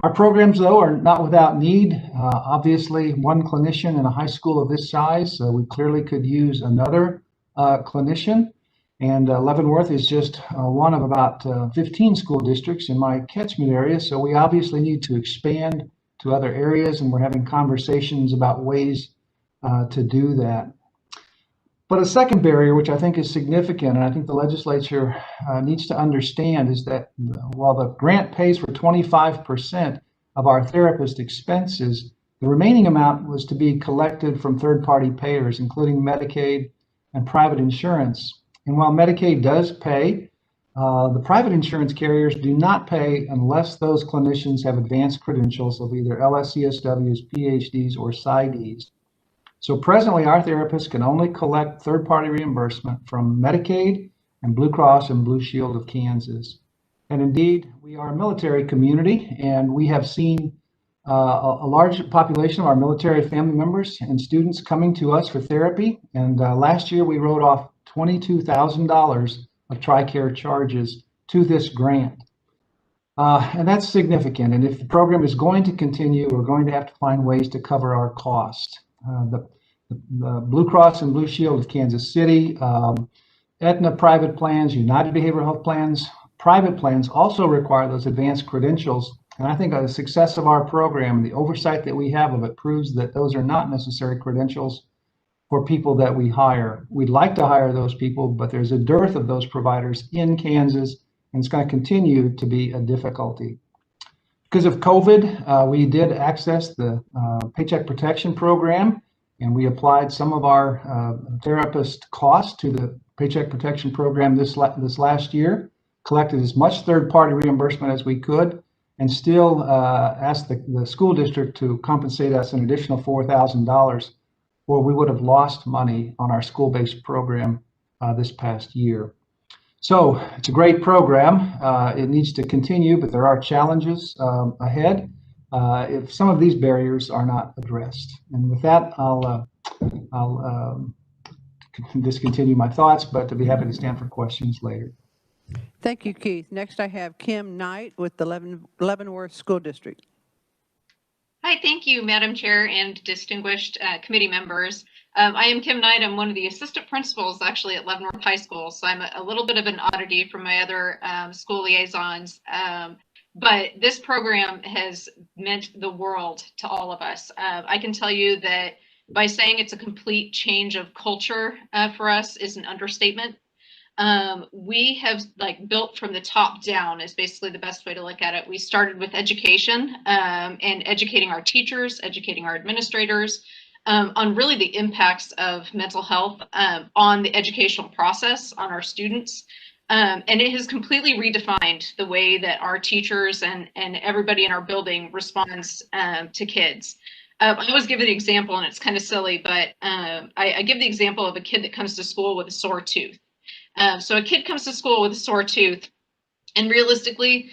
Our programs, though, are not without need. Obviously, one clinician in a high school of this size, we clearly could use another clinician. And Leavenworth is just one of about 15 school districts in my catchment area. So we obviously need to expand to other areas, and we're having conversations about ways to do that. But a second barrier, which I think is significant, and I think the legislature needs to understand, is that while the grant pays for 25% of our therapist expenses, the remaining amount was to be collected from third-party payers, including Medicaid and private insurance. And while Medicaid does pay, the private insurance carriers do not pay unless those clinicians have advanced credentials of either LSCSWs, PhDs, or PsyDs. So presently, our therapists can only collect third-party reimbursement from Medicaid and Blue Cross and Blue Shield of Kansas. And indeed, we are a military community, and we have seen a large population of our military family members and students coming to us for therapy. And last year, we wrote off $22,000 of TRICARE charges to this grant. And that's significant. And if the program is going to continue, we're going to have to find ways to cover our cost. The Blue Cross and Blue Shield of Kansas City, Aetna private plans, United Behavioral Health plans, private plans also require those advanced credentials. And I think the success of our program, the oversight that we have of it, proves that those are not necessary credentials for people that we hire. We'd like to hire those people, but there's a dearth of those providers in Kansas, and it's going to continue to be a difficulty. Because of COVID, we did access the Paycheck Protection Program, and we applied some of our therapist costs to the Paycheck Protection Program this last year, collected as much third-party reimbursement as we could, and still asked the school district to compensate us an additional $4,000, or we would have lost money on our school-based program this past year. So it's a great program. It needs to continue, but there are challenges ahead if some of these barriers are not addressed. And with that, I'll discontinue my thoughts, but to be happy to stand for questions later. Thank you, Keith. Next, I have Kim Knight with the Leavenworth School District. Hi, thank you, Madam Chair and distinguished committee members. I am Kim Knight. I'm one of the assistant principals actually at Leavenworth High School, so I'm a little bit of an oddity from my other school liaisons. But this program has meant the world to all of us. I can tell you that by saying it's a complete change of culture for us is an understatement. We have built from the top down is basically the best way to look at it. We started with education and educating our teachers, educating our administrators on really the impacts of mental health on the educational process, on our students. And it has completely redefined the way that our teachers and everybody in our building responds to kids. I always give an example, and it's kind of silly, but I give the example of a kid that comes to school with a sore tooth. So a kid comes to school with a sore tooth, and realistically,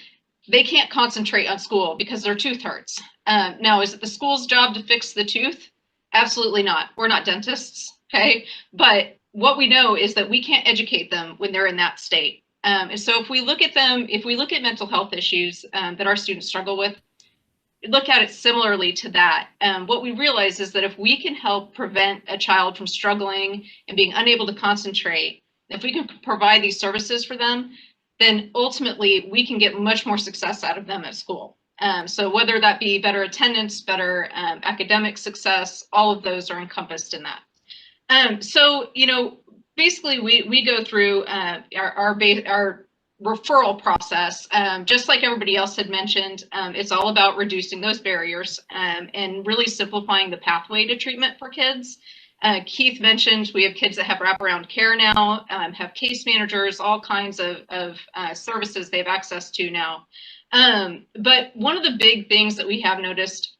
they can't concentrate on school because their tooth hurts. Now, is it the school's job to fix the tooth? Absolutely not. We're not dentists, okay? But what we know is that we can't educate them when they're in that state. And so if we look at them, if we look at mental health issues that our students struggle with, look at it similarly to that. What we realize is that if we can help prevent a child from struggling and being unable to concentrate, if we can provide these services for them, then ultimately we can get much more success out of them at school. So whether that be better attendance, better academic success, all of those are encompassed in that. So, you know, basically we go through our referral process, just like everybody else had mentioned. It's all about reducing those barriers and really simplifying the pathway to treatment for kids. Keith mentioned we have kids that have wraparound care now, have case managers, all kinds of services they have access to now. But one of the big things that we have noticed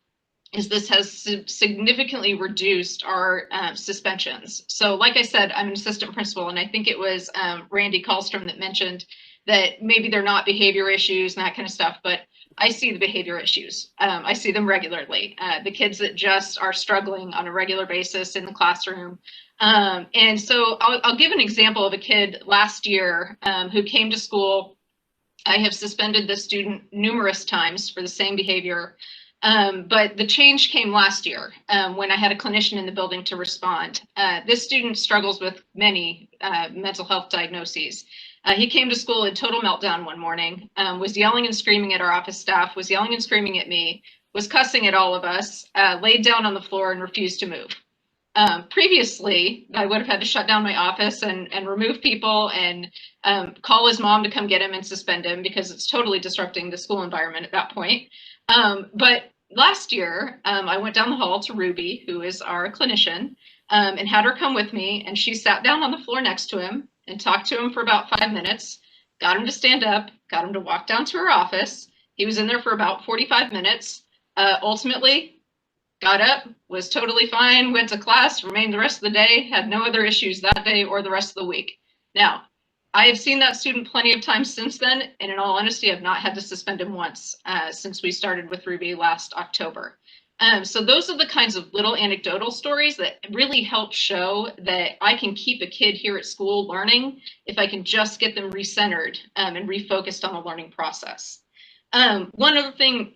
is this has significantly reduced our suspensions. So like I said, I'm an assistant principal, and I think it was Randy Callstrom that mentioned that maybe they're not behavior issues and that kind of stuff, but I see the behavior issues. I see them regularly. The kids that just are struggling on a regular basis in the classroom. And so I'll give an example of a kid last year who came to school. I have suspended this student numerous times for the same behavior. But the change came last year when I had a clinician in the building to respond. This student struggles with many mental health diagnoses. He came to school in total meltdown one morning, was yelling and screaming at our office staff, was yelling and screaming at me, was cussing at all of us, laid down on the floor and refused to move. Previously, I would have had to shut down my office and remove people and call his mom to come get him and suspend him because it's totally disrupting the school environment at that point. But last year, I went down the hall to Ruby, who is our clinician, and had her come with me, and she sat down on the floor next to him and talked to him for about 5 minutes, got him to stand up, got him to walk down to her office. He was in there for about 45 minutes. Ultimately, got up, was totally fine, went to class, remained the rest of the day, had no other issues that day or the rest of the week. Now, I have seen that student plenty of times since then, and in all honesty, I've not had to suspend him once since we started with Ruby last October. So those are the kinds of little anecdotal stories that really help show that I can keep a kid here at school learning if I can just get them recentered and refocused on the learning process. One other thing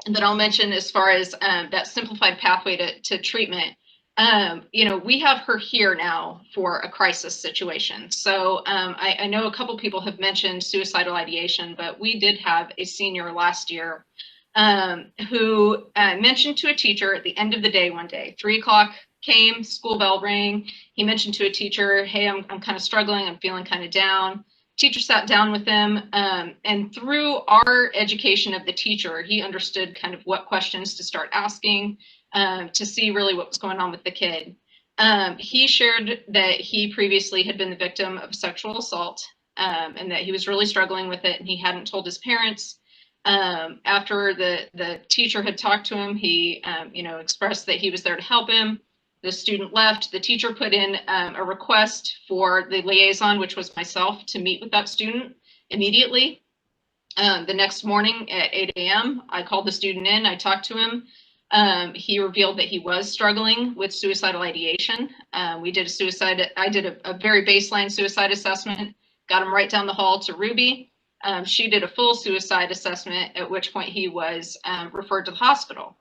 that I'll mention as far as that simplified pathway to treatment, we have her here now for a crisis situation. So I know a couple people have mentioned suicidal ideation, but we did have a senior last year who mentioned to a teacher at the end of the day one day, 3 o'clock came, school bell rang. He mentioned to a teacher, hey, I'm kind of struggling, I'm feeling kind of down. Teacher sat down with him, and through our education of the teacher, he understood kind of what questions to start asking to see really what was going on with the kid. He shared that he previously had been the victim of sexual assault and that he was really struggling with it, and he hadn't told his parents. After the teacher had talked to him, he expressed that he was there to help him. The student left. The teacher put in a request for the liaison, which was myself, to meet with that student immediately. The next morning at 8 a.m., I called the student in. I talked to him. He revealed that he was struggling with suicidal ideation. We did I did a very baseline suicide assessment, got him right down the hall to Ruby. She did a full suicide assessment, at which point he was referred to the hospital.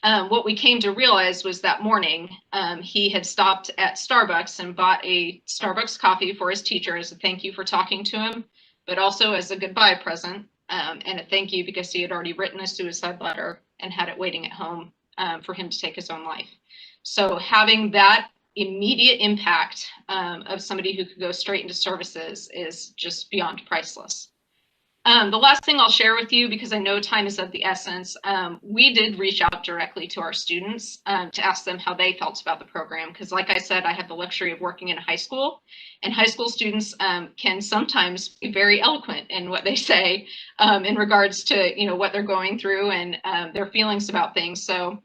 What we came to realize was that morning he had stopped at Starbucks and bought a Starbucks coffee for his teacher as a thank you for talking to him, but also as a goodbye present and a thank you because he had already written a suicide letter and had it waiting at home for him to take his own life. So having that immediate impact of somebody who could go straight into services is just beyond priceless. The last thing I'll share with you, because I know time is of the essence, we did reach out directly to our students to ask them how they felt about the program. Because like I said, I have the luxury of working in a high school, and high school students can sometimes be very eloquent in what they say in regards to what they're going through and their feelings about things. So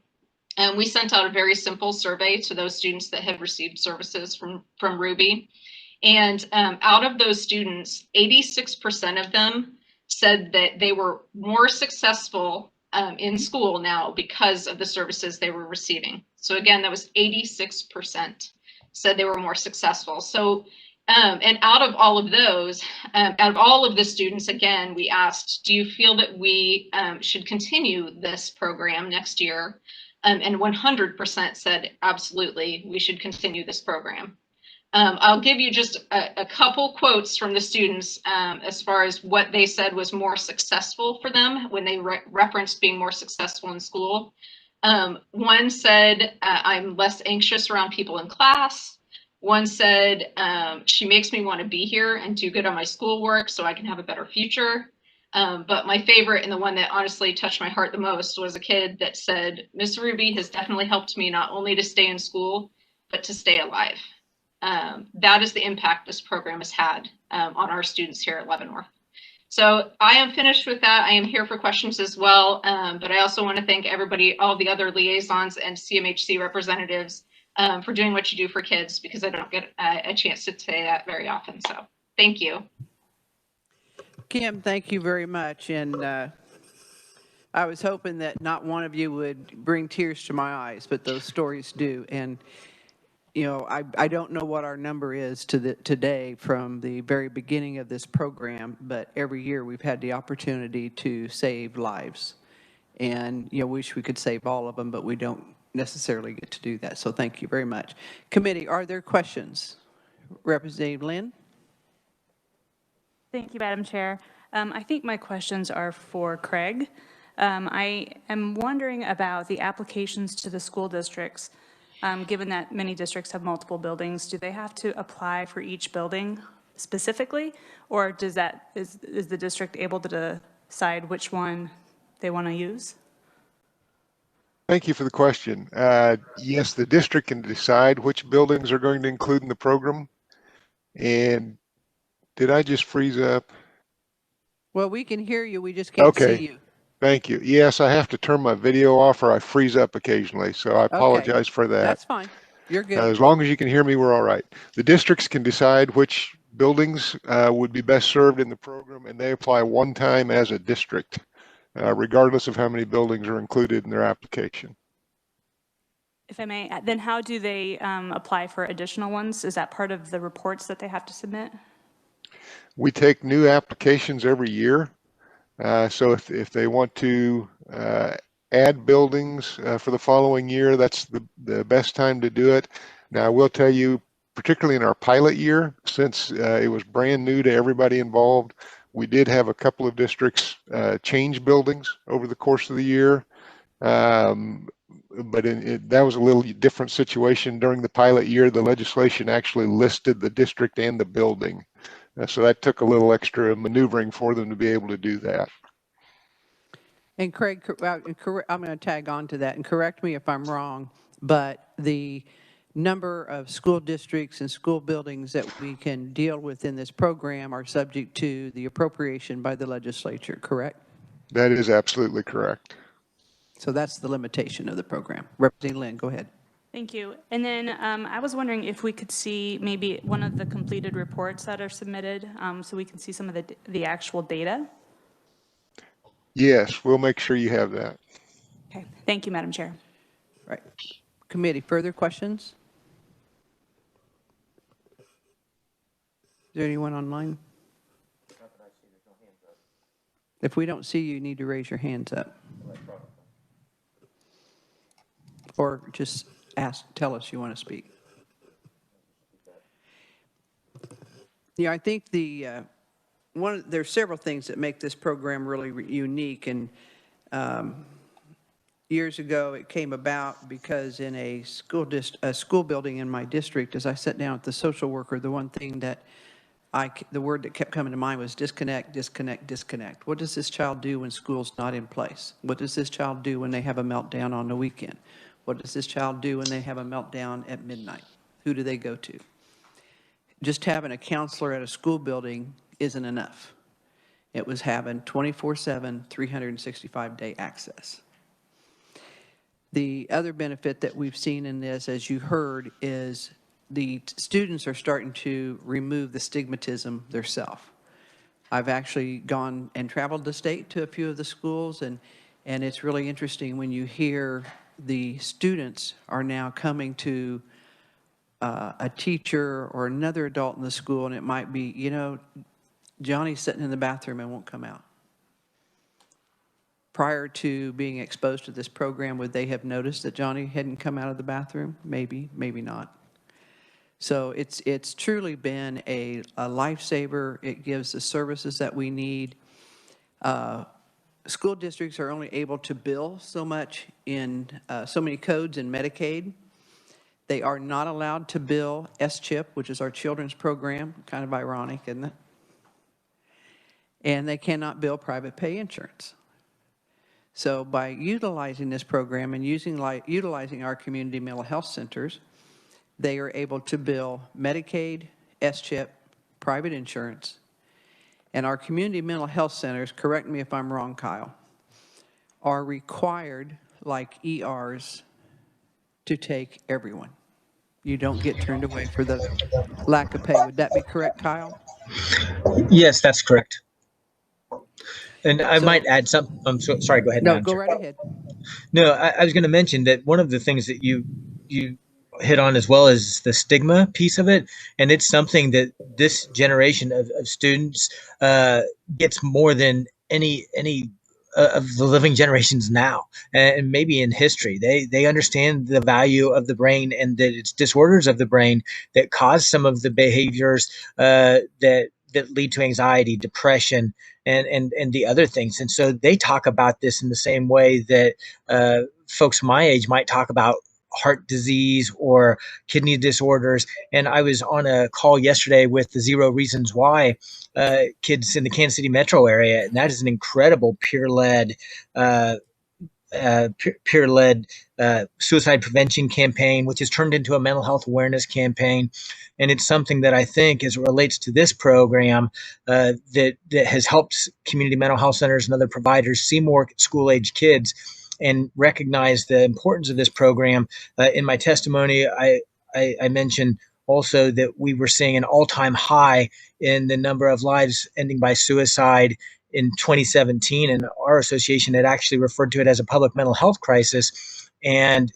we sent out a very simple survey to those students that had received services from Ruby. And out of those students, 86% of them said that they were more successful in school now because of the services they were receiving. So again, that was 86% said they were more successful. So, and out of all of those, out of all of the students, again, we asked, do you feel that we should continue this program next year? And 100% said, absolutely, we should continue this program. I'll give you just a couple quotes from the students as far as what they said was more successful for them when they referenced being more successful in school. One said, I'm less anxious around people in class. One said, she makes me want to be here and do good on my schoolwork so I can have a better future. But my favorite and the one that honestly touched my heart the most was a kid that said, Miss Ruby has definitely helped me not only to stay in school, but to stay alive. That is the impact this program has had on our students here at Leavenworth. So I am finished with that. I am here for questions as well, but I also want to thank everybody, all the other liaisons and CMHC representatives for doing what you do for kids, because I don't get a chance to say that very often. So thank you. Kim, thank you very much. And I was hoping that not one of you would bring tears to my eyes, but those stories do. And I don't know what our number is today from the very beginning of this program, but every year we've had the opportunity to save lives. And, wish we could save all of them, but we don't necessarily get to do that. So thank you very much. Committee, are there questions? Representative Lynn? Thank you, Madam Chair. I think my questions are for Craig. I am wondering about the applications to the school districts. Given that many districts have multiple buildings, do they have to apply for each building specifically, or is the district able to decide which one they want to use? Thank you for the question. Yes, the district can decide which buildings are going to include in the program. And did I just freeze up? Well, we can hear you. We just can't see you. Thank you. Yes, I have to turn my video off or I freeze up occasionally. So I apologize for that. That's fine. You're good. As long as you can hear me, we're all right. The districts can decide which buildings would be best served in the program, and they apply one time as a district, regardless of how many buildings are included in their application. If I may, then how do they apply for additional ones? Is that part of the reports that they have to submit? We take new applications every year. So if they want to add buildings for the following year, that's the best time to do it. Now, I will tell you, particularly in our pilot year, since it was brand new to everybody involved, we did have a couple of districts change buildings over the course of the year. But that was a little different situation. During the pilot year, the legislation actually listed the district and the building. So that took a little extra maneuvering for them to be able to do that. And Craig, I'm going to tag on to that, and correct me if I'm wrong, but the number of school districts and school buildings that we can deal with in this program are subject to the appropriation by the legislature, correct? That is absolutely correct. So that's the limitation of the program. Representative Lynn, go ahead. Thank you. And then I was wondering if we could see maybe one of the completed reports that are submitted so we can see some of the actual data. Yes, we'll make sure you have that. Okay. Thank you, Madam Chair. Right. Committee, further questions? Is there anyone online? If we don't see you, you need to raise your hands up. Or just tell us you want to speak. Yeah, I think there's several things that make this program really unique, and years ago it came about because in a school building in my district, as I sat down with the social worker, the one thing that the word that kept coming to mind was disconnect, disconnect, disconnect. What does this child do when school's not in place? What does this child do when they have a meltdown on the weekend? What does this child do when they have a meltdown at midnight? Who do they go to? Just having a counselor at a school building isn't enough. It was having 24/7, 365-day access. The other benefit that we've seen in this, as you heard, is the students are starting to remove the stigmatism themselves. I've actually gone and traveled the state to a few of the schools, and it's really interesting when you hear the students are now coming to a teacher or another adult in the school, and it might be, you know, Johnny's sitting in the bathroom and won't come out. Prior to being exposed to this program, would they have noticed that Johnny hadn't come out of the bathroom? Maybe, maybe not. So it's truly been a lifesaver. It gives the services that we need. School districts are only able to bill so much in so many codes in Medicaid. They are not allowed to bill SCHIP, which is our children's program. Kind of ironic, isn't it? And they cannot bill private pay insurance. So by utilizing this program and utilizing our community mental health centers, they are able to bill Medicaid, SCHIP, private insurance, and our community mental health centers, correct me if I'm wrong, Kyle, are required, like ERs, to take everyone. You don't get turned away for the lack of pay. Would that be correct, Kyle? Yes, that's correct. And I might add something. I'm so sorry. Go ahead. No, Madam go Chair. right ahead. No, I was going to mention that one of the things that you hit on as well is the stigma piece of it, and it's something that this generation of students gets more than any of the living generations now, and maybe in history. They understand the value of the brain and that it's disorders of the brain that cause some of the behaviors that lead to anxiety, depression, and the other things. And so they talk about this in the same way that folks my age might talk about heart disease or kidney disorders. And I was on a call yesterday with the Zero Reasons Why kids in the Kansas City metro area, and that is an incredible peer-led suicide prevention campaign, which has turned into a mental health awareness campaign. And it's something that I think, as it relates to this program, that has helped community mental health centers and other providers see more school-age kids and recognize the importance of this program. In my testimony, I mentioned also that we were seeing an all-time high in the number of lives ending by suicide in 2017, and our association had actually referred to it as a public mental health crisis. And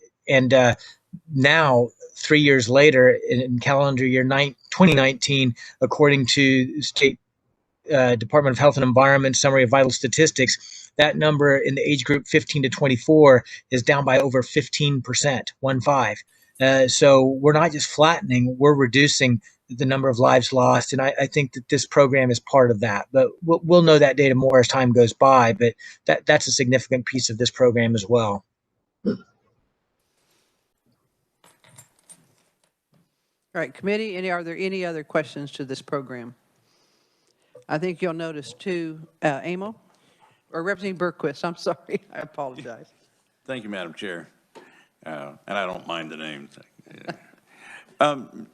now, 3 years later, in calendar year 2019, according to state Department of Health and Environment summary of vital statistics, that number in the age group 15 to 24 is down by over 15%, 1.5. So we're not just flattening, we're reducing the number of lives lost. And I think that this program is part of that. But we'll know that data more as time goes by. But that's a significant piece of this program as well. All right, committee, are there any other questions to this program? I think you'll notice too, Emil, or Representative Berquist, I'm sorry, I apologize. Thank you, Madam Chair. And I don't mind the names.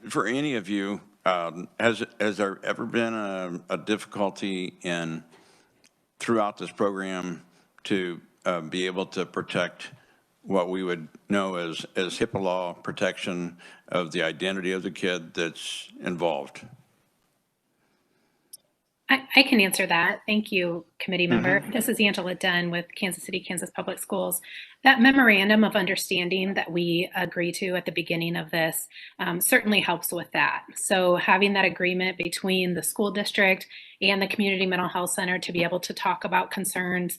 For any of you, has there ever been a difficulty in, throughout this program, to be able to protect what we would know as HIPAA law protection of the identity of the kid that's involved? I can answer that. Thank you, committee member. This is Angela Dunn with Kansas City, Kansas Public Schools. That memorandum of understanding that we agree to at the beginning of this certainly helps with that. So having that agreement between the school district and the community mental health center to be able to talk about concerns,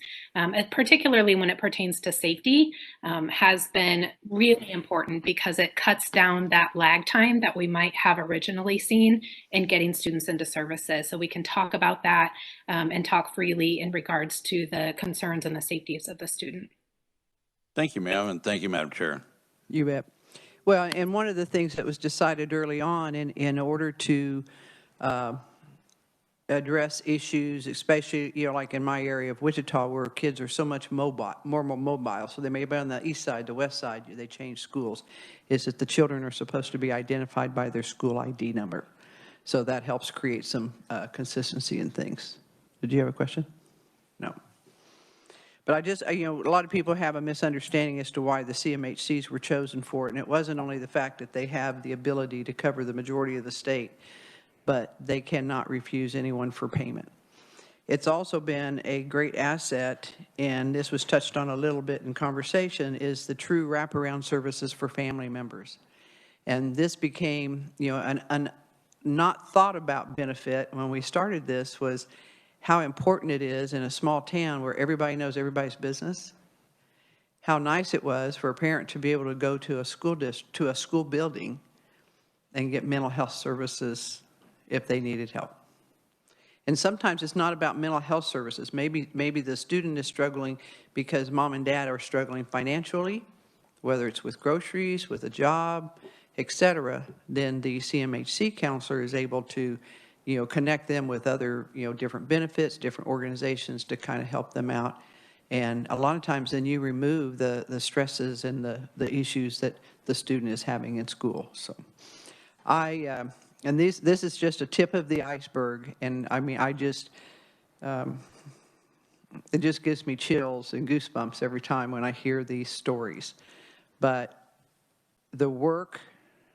particularly when it pertains to safety, has been really important because it cuts down that lag time that we might have originally seen in getting students into services. So we can talk about that and talk freely in regards to the concerns and the safeties of the student. Thank you, ma'am, and thank you, Madam Chair. You bet. Well, and one of the things that was decided early on in order to address issues, especially, like in my area of Wichita, where kids are so much more mobile, so they may be on the east side, the west side, they change schools, is that the children are supposed to be identified by their school ID number. So that helps create some consistency in things. Did you have a question? No. But I just, a lot of people have a misunderstanding as to why the CMHCs were chosen for it. And it wasn't only the fact that they have the ability to cover the majority of the state, but they cannot refuse anyone for payment. It's also been a great asset, and this was touched on a little bit in conversation, is the true wraparound services for family members. And this became, an not thought about benefit when we started this was how important it is in a small town where everybody knows everybody's business. How nice it was for a parent to be able to go to a school building and get mental health services if they needed help. And sometimes it's not about mental health services. Maybe the student is struggling because mom and dad are struggling financially, whether it's with groceries, with a job, etc. Then the CMHC counselor is able to connect them with other, different benefits, different organizations to kind of help them out. And a lot of times then you remove the stresses and the issues that the student is having in school. So and this is just a tip of the iceberg. And I mean, it just gives me chills and goosebumps every time when I hear these stories. But the work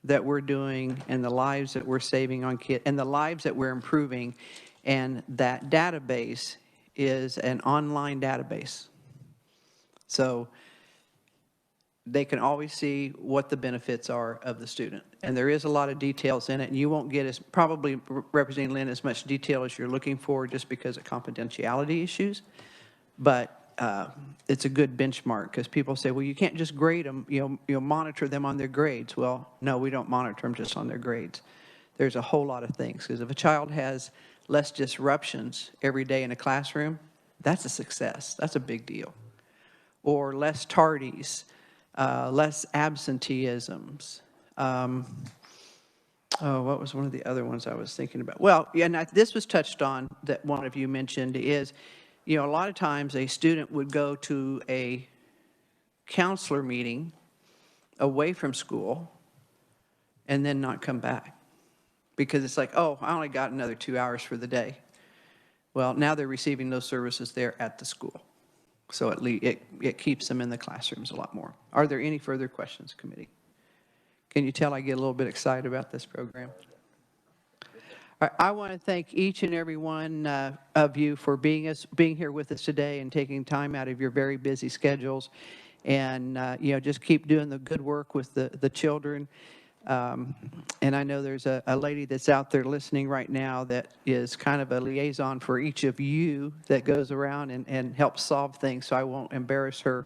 that we're doing and the lives that we're saving on kids and the lives that we're improving, and that database is an online database. So they can always see what the benefits are of the student. And there is a lot of details in it, and you won't get, as probably Representative Lynn, as much detail as you're looking for just because of confidentiality issues. But it's a good benchmark, because people say, well, you can't just grade them, you'll monitor them on their grades. Well, no, we don't monitor them just on their grades. There's a whole lot of things, because if a child has less disruptions every day in a classroom, that's a success. That's a big deal. Or less tardies, less absenteeisms. What was one of the other ones I was thinking about? Well, yeah, and this was touched on, that one of you mentioned, is a lot of times a student would go to a counselor meeting away from school and then not come back because it's like, oh, I only got another 2 hours for the day. Well, now they're receiving those services there at the school. So it keeps them in the classrooms a lot more. Are there any further questions, committee? Can you tell I get a little bit excited about this program? I want to thank each and every one of you for being here with us today and taking time out of your very busy schedules, and just keep doing the good work with the children. And I know there's a lady that's out there listening right now that is kind of a liaison for each of you that goes around and helps solve things, so I won't embarrass her.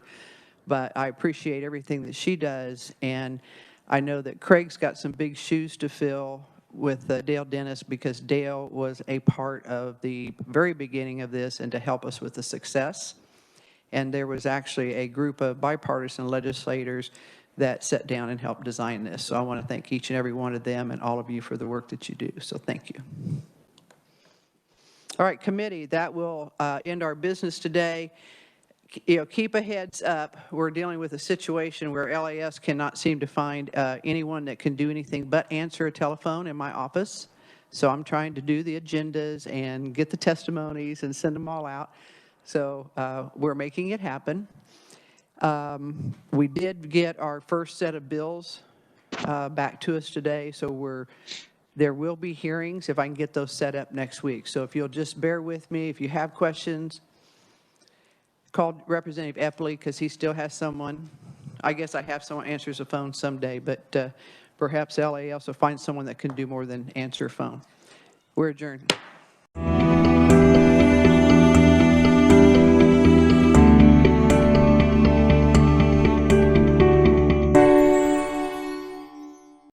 But I appreciate everything that she does, and I know that Craig's got some big shoes to fill with Dale Dennis, because Dale was a part of the very beginning of this and to help us with the success. And there was actually a group of bipartisan legislators that sat down and helped design this. So I want to thank each and every one of them and all of you for the work that you do. So thank you. All right, committee, that will end our business today. You know, keep a heads up. We're dealing with a situation where LAS cannot seem to find anyone that can do anything but answer a telephone in my office. So I'm trying to do the agendas and get the testimonies and send them all out. So we're making it happen. We did get our first set of bills back to us today, so there will be hearings if I can get those set up next week. So if you'll just bear with me, if you have questions, call Representative Epley because he still has someone. I guess I have someone answers the phone someday, but perhaps LAS will find someone that can do more than answer a phone. We're adjourned.